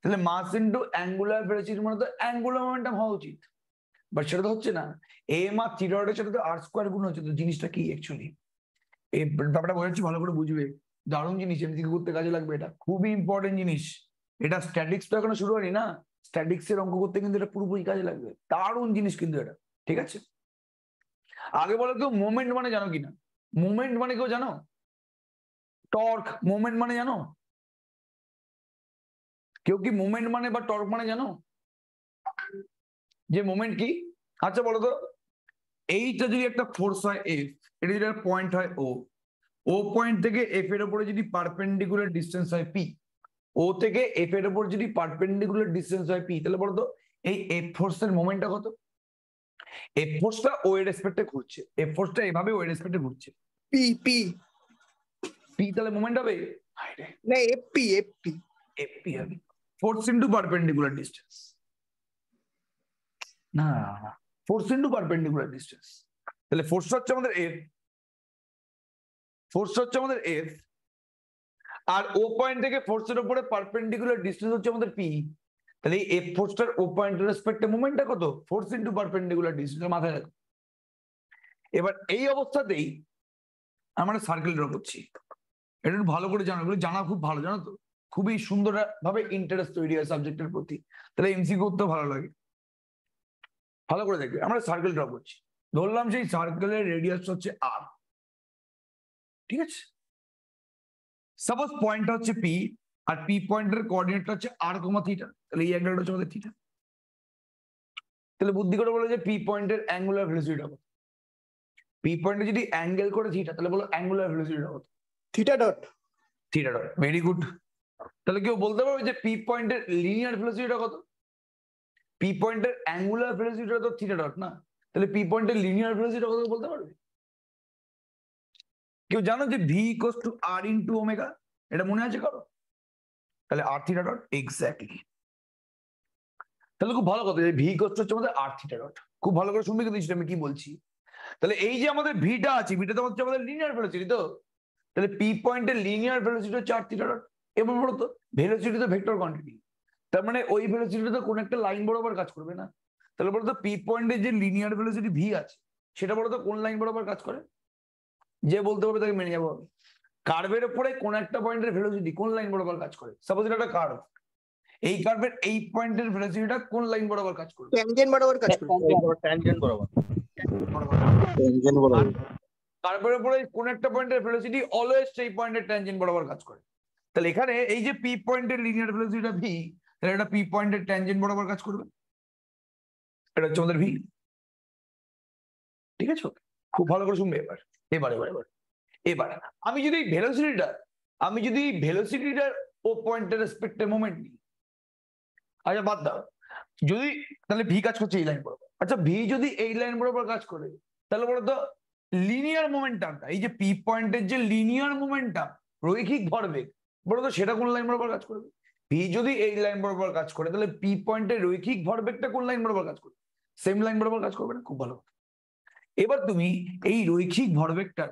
তাহলে মাস ইনটু অ্যাঙ্গুলার ভেলোসিটি মানে তো অ্যাঙ্গুলার মোমেন্টাম হওয়া উচিত। বাট সেটা তো হচ্ছে না। এম আর থিটা ডটের সাথে তো আর স্কোয়ার গুণ হচ্ছে, তো জিনিসটা কি অ্যাকচুয়ালি? এই ব্যাপারটা বোঝাচ্ছি, ভালো করে বুঝবে। দারুণ জিনিস, এমসিকিউ করতে কাজে লাগবে, এটা খুবই ইম্পর্টেন্ট জিনিস। এটা স্ট্যাটিক্স তো এখনো শুরু হয়নি না, স্ট্যাটিক্স এর অঙ্ক করতে কিন্তু এটা পুরোপুরি কাজে লাগবে, দারুণ জিনিস কিন্তু এটা, ঠিক আছে। আগে বলো কেউ মোমেন্ট মানে জানো কিনা? মোমেন্ট মানে কেউ জানো? টর্ক মোমেন্ট মানে জানো? কেউ কি মোমেন্ট মানে বা টর্ক মানে জানো যে মোমেন্ট কি? আচ্ছা বলো তো, এইটা যদি একটা ফোর্স হয় এফ, এটা যদি একটা পয়েন্ট হয় ও পয়েন্ট থেকে এফ এর উপরে যদি পারপেন্ডিকুলার ডিস্টেন্স হয় পি, ও থেকে এফ এর উপর যদি পারপেন্ডিকুলার ডিস্টেন্স হয় পি, তাহলে বলতো এই এফ ফোর্স এর মোমেন্টটা কত? এফ ফোর্সটা ও এর রেসপেক্টে ঘুরছে, এফ ফোর্সটা এভাবে ও এর রেসপেক্টে ঘুরছে, পি পি পি তাহলে মোমেন্ট হবে না এফপি এফপি এফপি হবে, ফোর্স ইনটু পারপেন্ডিকুলার ডিস্টেন্স, না ফোর্স ইনটু পারপেন্ডিকুলার ডিস্টেন্স। তাহলে ফোর্স হচ্ছে আমাদের এফ, আর ও পয়েন্ট থেকে ফোর্সের উপরে পারপেন্ডিকুলার ডিস্টেন্স হচ্ছে আমাদের পি, তাহলে এই এফ ফোর্সটার ও পয়েন্টের রেসপেক্টে মোমেন্টটা কত? ফোর্স ইনটু পারপেন্ডিকুলার ডিস্টেন্স, মাথায় রাখো। এবার এই অবস্থাতেই আমরা সার্কেল ড্র করছি, এটা একটু ভালো করে জানো, এগুলো জানা খুব ভালো, জানো তো, খুবই সুন্দর ভাবে ইন্টারেস্ট তৈরি হয় সাবজেক্টের প্রতি, তাহলে এমসিকিউ করতে ভালো লাগে। ভালো করে দেখবে, আমরা সার্কেল ড্র করছি, ধরলাম সেই সার্কেলের রেডিয়াস হচ্ছে আর, ঠিক আছে। সাপোজ পয়েন্টটা হচ্ছে পি, আর পি পয়েন্টের কোঅর্ডিনেটটা হচ্ছে আর কমা থিটা, তাহলে এই অ্যাঙ্গেলটা হচ্ছে আমাদের থিটা। তাহলে বুদ্ধি করে বলে যে পি পয়েন্টের অ্যাঙ্গুলার ভেলোসিটিটা কত? পি পয়েন্টে যদি অ্যাঙ্গেল করে থিটা, তাহলে বলো অ্যাঙ্গুলার ভেলোসিটিটা কত? Theta dot very good. তাহলে কেউ বলতে পারবে যে পি পয়েন্টের লিনিয়ার ভেলোসিটিটা কত? পি পয়েন্টের অ্যাঙ্গুলার ভেলোসিটিটা তো থিটা ডট না, তাহলে পি পয়েন্টের লিনিয়ার ভেলোসিটিটা কত বলতে পারবে? কেউ জানো যে V equals to R into omega, এটা মনে আছে কারো? তাহলে আর থিটা ডট, এক্স্যাক্টলি। তাহলে খুব ভালো কথা, ভি ইকুয়ালস টু হচ্ছে আমাদের আর থিটা ডট, খুব ভালো করে শুনবে কিন্তু আমি কি বলছি। তাহলে এই যে আমাদের ভিটা আছে, ভিটা তো হচ্ছে আমাদের লিনিয়ার ভেলোসিটি, তো তাহলে পি পয়েন্টের লিনিয়ার ভেলোসিটি হচ্ছে r থিটা ডট। এবার বলো তো ভেলোসিটি তো ভেক্টর কোয়ান্টিটি, তার মানে ওই ভেলোসিটি তো কোন একটা লাইন বরাবর কাজ করবে না। তাহলে বলো তো পি পয়েন্টের যে লিনিয়ার ভেলোসিটি ভি আছে সেটা বলো তো কোন লাইন বরাবর কাজ করে, যে বলতে হবে তাকে মেনে যাবো হবে। কার্ভের উপরে কোন একটা পয়েন্টের ভেলোসিটি কোন লাইন বরাবর কাজ করে, সাপোজ এটা একটা কার্ভ, এই কার্ভের এই পয়েন্টের ভেলোসিটিটা কোন লাইন বরাবর কাজ করবে, ট্যানজেন্ট বরাবর কাজ করে। ট্যানজেন্ট বরাবর। কার্ভের উপরে কোন একটা পয়েন্টের ভেলোসিটি অলওয়েজ সেই পয়েন্টের ট্যানজেন্ট বরাবর কাজ করে। তাহলে এখানে এই যে পি পয়েন্টের লিনিয়ার ভেলোসিটিটা ভি, তাহলে এটা পি পয়েন্টের ট্যানজেন্ট বরাবর কাজ করবে, এটা হচ্ছে আমাদের ভি। ঠিক আছে, খুব ভালো করে শুনবে এবার। এবার এবার এবার এবার আমি যদি ভেলোসিটিটার ও পয়েন্টের রেসপেক্টে মোমেন্ট নিই, আচ্ছা বাদ দাও, যদি তাহলে ভি কাজ করছে এই লাইন বরাবর, আচ্ছা ভি যদি এই লাইন বরাবর কাজ করে তাহলে বলতো লিনিয়ার মোমেন্টামটা, এই যে পি পয়েন্টের যে লিনিয়ার মোমেন্টাম রৈখিক ভরবেগ বলতো সেটা কোন লাইন বরাবর কাজ করবে। ভি যদি এই লাইন বরাবর কাজ করে তাহলে পি পয়েন্টের রৈখিক ভরবেগটা কোন লাইন বরাবর কাজ করবে, সেম লাইন বরাবর কাজ করবে না। খুব ভালো। এবার তুমি এই রৈখিক ভরবেগটার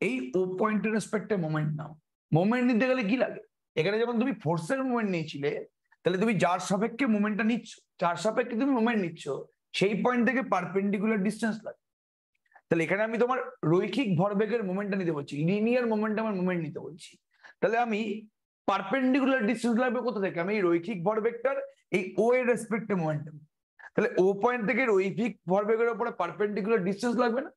এই ও পয়েন্টের রেসপেক্টে মোমেন্ট নাও। মোমেন্ট নিতে গেলে কি লাগে, এখানে যেমন তুমি ফোর্সের মোমেন্ট নিয়েছিলে, তাহলে তুমি যার সাপেক্ষে মোমেন্টটা নিচ্ছ, যার সাপেক্ষে তুমি মোমেন্ট নিচ্ছ সেই পয়েন্ট থেকে পারপেন্ডিকুলার ডিস্টেন্স লাগে। তাহলে এখানে আমি তোমার রৈখিক ভরবেগের মোমেন্টটা নিতে বলছি, লিনিয়ার মোমেন্টামের মোমেন্ট নিতে বলছি। তাহলে আমি পারপেন্ডিকুলার ডিস্টেন্স লাগবে কোথা থেকে, আমি এই রৈখিক ভরবেগটার এই ও এর রেসপেক্টে মোমেন্টাম, তাহলে ও পয়েন্ট থেকে রৈখিক ভরবেগের উপরে পারপেন্ডিকুলার ডিস্টেন্স লাগবে না।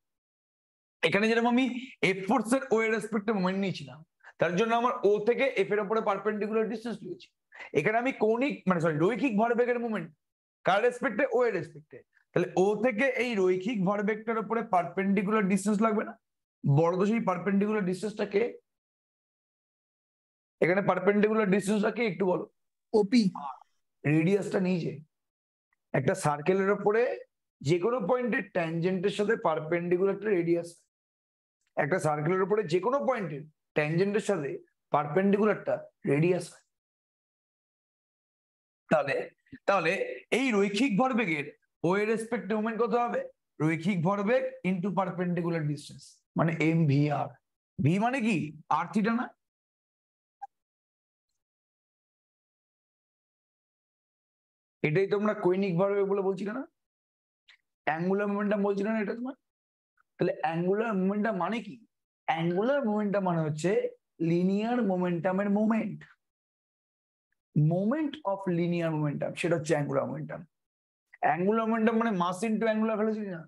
এখানে যেরকম আমি এফ ফোর্স এর ও এর রেসপেক্টে মোমেন্ট নিয়েছিলাম, তার জন্য আমার ও থেকে এফ এর উপরে পারপেন্ডিকুলার ডিস্টেন্স নিয়েছি। এখানে আমি কৌণিক রৈখিক ভরবেগের মোমেন্ট কার রেসপেক্টে, ও এর রেসপেক্টে, তাহলে ও থেকে এই রৈখিক ভরবেগটার উপরে পারপেন্ডিকুলার ডিস্টেন্স লাগবে না। বড় তো সেই পারপেন্ডিকুলার ডিস্টেন্সটা কে, এখানে পারপেন্ডিকুলার ডিস্টেন্সটা কে একটু বলো। ওপি। রেডিয়াসটা নিচে একটা সার্কেলের উপরে যে কোনো পয়েন্টের ট্যানজেন্টের সাথে পারপেন্ডিকুলার একটা রেডিয়াস, একটা সার্কেলের উপরে যে কোনো পয়েন্টের ট্যানজেন্টের সাথে পারপেন্ডিকুলারটা রেডিয়াস হয়। তাহলে তাহলে এই রৈখিক ভরবেগের ও এর রেসপেক্টে মোমেন্ট কত হবে, রৈখিক ভরবেগ ইনটু পারপেন্ডিকুলার ডিসটেন্স মানে এম ভি আর। ভি মানে কি আর থিটা না, এটাই তোমরা কৌণিক ভরবেগ বলে বলছি না, অ্যাঙ্গুলার মোমেন্টাম বলছি না এটা তোমার। তাহলে অ্যাঙ্গুলার মোমেন্টাম মানে কি, অ্যাঙ্গুলার মোমেন্টাম মানে হচ্ছে লিনিয়ার মোমেন্টামের moment, moment of linear momentum, সেটা হচ্ছে অ্যাঙ্গুলার মোমেন্টাম। অ্যাঙ্গুলার মোমেন্টাম মানে মাস ইনটু অ্যাঙ্গুলার ভেলোসিটি না।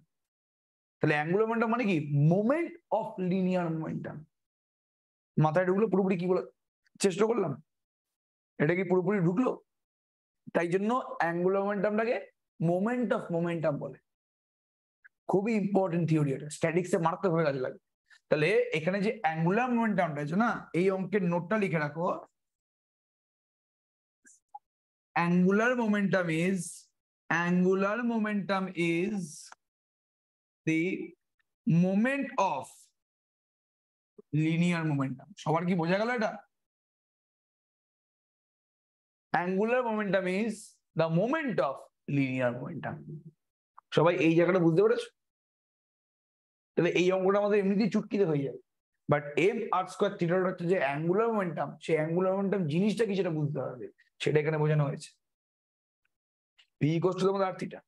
তাহলে অ্যাঙ্গুলার মোমেন্টাম মানে কি মোমেন্ট অফ লিনিয়ার মোমেন্টাম। মাথায় ঢুকলো পুরোপুরি, কি বলে চেষ্টা করলাম, এটা কি পুরোপুরি ঢুকলো? তাই জন্য অ্যাঙ্গুলার মোমেন্টামটাকে মোমেন্ট অফ মোমেন্টাম বলে। খুবই ইম্পর্টেন্ট থিওরি, এটা স্ট্যাটিক্সে মারাত্মকভাবে কাজে লাগে। তাহলে এখানে যে অ্যাঙ্গুলার মোমেন্টামটা আছে না, এই অঙ্কের নোটটা লিখে রাখো, angular momentum is the moment of linear momentum. সবার কি বোঝা গেল এটা? angular momentum is the moment of linear momentum. সবাই এই জায়গাটা বুঝতে পেরেছো? তাহলে এই অঙ্কটা আমাদের এমনিতেই চুটকিতে হয়ে যাবে, but M R square theta হচ্ছে যে অ্যাঙ্গুলার মোমেন্টাম, সেই অ্যাঙ্গুলার মোমেন্টাম জিনিসটা কি সেটা বুঝতে হবে, সেটা এখানে বোঝানো হয়েছে। পি ইকুয়ালস টু আমাদের আর থিটা,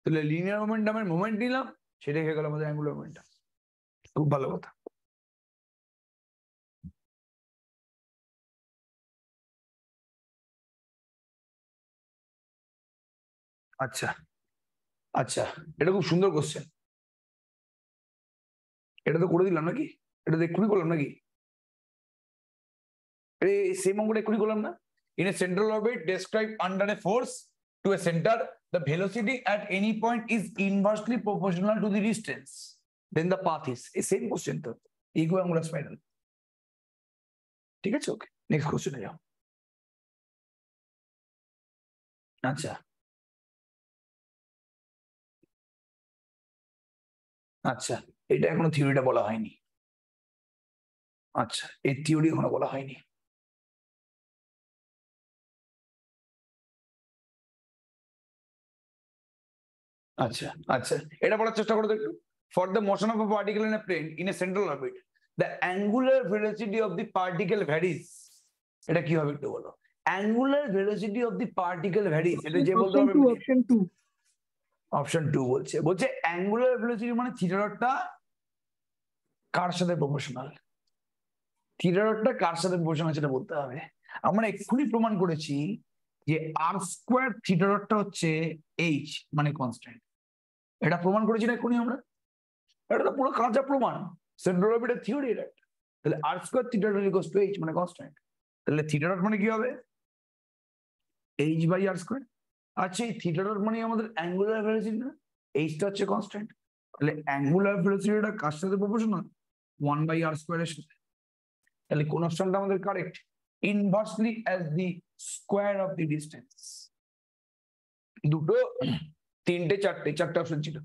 তাহলে লিনিয়ার মোমেন্টামের মোমেন্ট নিলাম, সেটাই হয়ে গেল আমাদের অ্যাঙ্গুলার মোমেন্টাম। খুব ভালো কথা। আচ্ছা আচ্ছা, এটা খুব সুন্দর কোশ্চেন, এটা তো করে দিলাম নাকি, এটা তো এক্ষুনি করলাম নাকি, সেম অঙ্কটা এক্ষুনি করলাম না। In a central orbit described under a force to a center, the velocity at any point is inversely proportional to the distance. Then the path is. A same question তো, equiangular spiral. ঠিক আছে, ওকে, next কোশ্চেনে যাও। আচ্ছা আচ্ছা, এটা এখনো থিওরিটা বলা হয়নি। আচ্ছা, এই থিওরি এখনো বলা হয়নি। আচ্ছা আচ্ছা, এটা বলার চেষ্টা করো তো একটু। For the motion of a particle in a plane in a central orbit, the angular velocity of the particle varies, এটা কি হবে একটু বলো? Angular velocity of the particle varies, এটা যে বলতে হবে অপশন 2 অপশন 2 বলছে অ্যাঙ্গুলার ভেলোসিটি মানে থিটা ডটটা কার সাথে প্রপোর্শনাল, থিটা ডটটা কার সাথে প্রপোর্শনাল সেটা বলতে হবে। আমরা এক্ষুনি প্রমাণ করেছি যে আর স্কোয়ার থিটা ডটটা হচ্ছে এইচ মানে কনস্ট্যান্ট, এটা প্রমাণ করেছি না এক্ষুনি আমরা? এটা তো পুরো কাঁচা প্রমাণ, সেন্ট্রাল অরবিটের থিওরি এটা। তাহলে R square theta dot equals to H মানে কনস্ট্যান্ট, তাহলে থিটা ডট মানে কি হবে? H by R square. আচ্ছা এই থিটা ডট মানে আমাদের অ্যাঙ্গুলার ভেলোসিটি না, এইচটা হচ্ছে কনস্ট্যান্ট, তাহলে অ্যাঙ্গুলার ভেলোসিটিটা কার সাথে প্রপোর্শনাল? 1 বাই আর স্কোয়ার এর সাথে। তাহলে কোন অপশনটা আমাদের correct? Inversely as the square of the distance. দুটো, তিনটে, চারটে অপশন ছিল।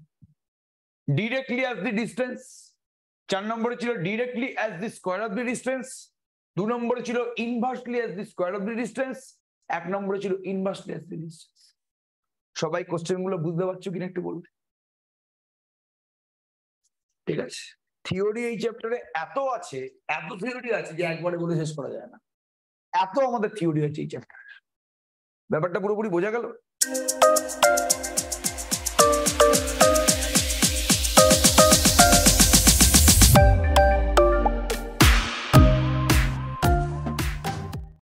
ডিরেক্টলি অ্যাজ দি ডিস্টেন্স 4 নম্বরে ছিল, directly as the square of the distance 2 নম্বরে ছিল, inversely as the square of the distance 1 নম্বরে ছিল, ইনভার্সলি অ্যাজ দি ডিস্টেন্স। সবাই কোশ্চেন গুলো বুঝতে পারছো কিনা একটু বলবে? ঠিক আছে, থিওরি এই চ্যাপ্টারে এত আছে, এত থিওরি আছে যে একবারে বলে শেষ করা যায় না, এত আমাদের থিওরি আছে এই চ্যাপ্টারে। ব্যাপারটা পুরোপুরি বোঝা গেল?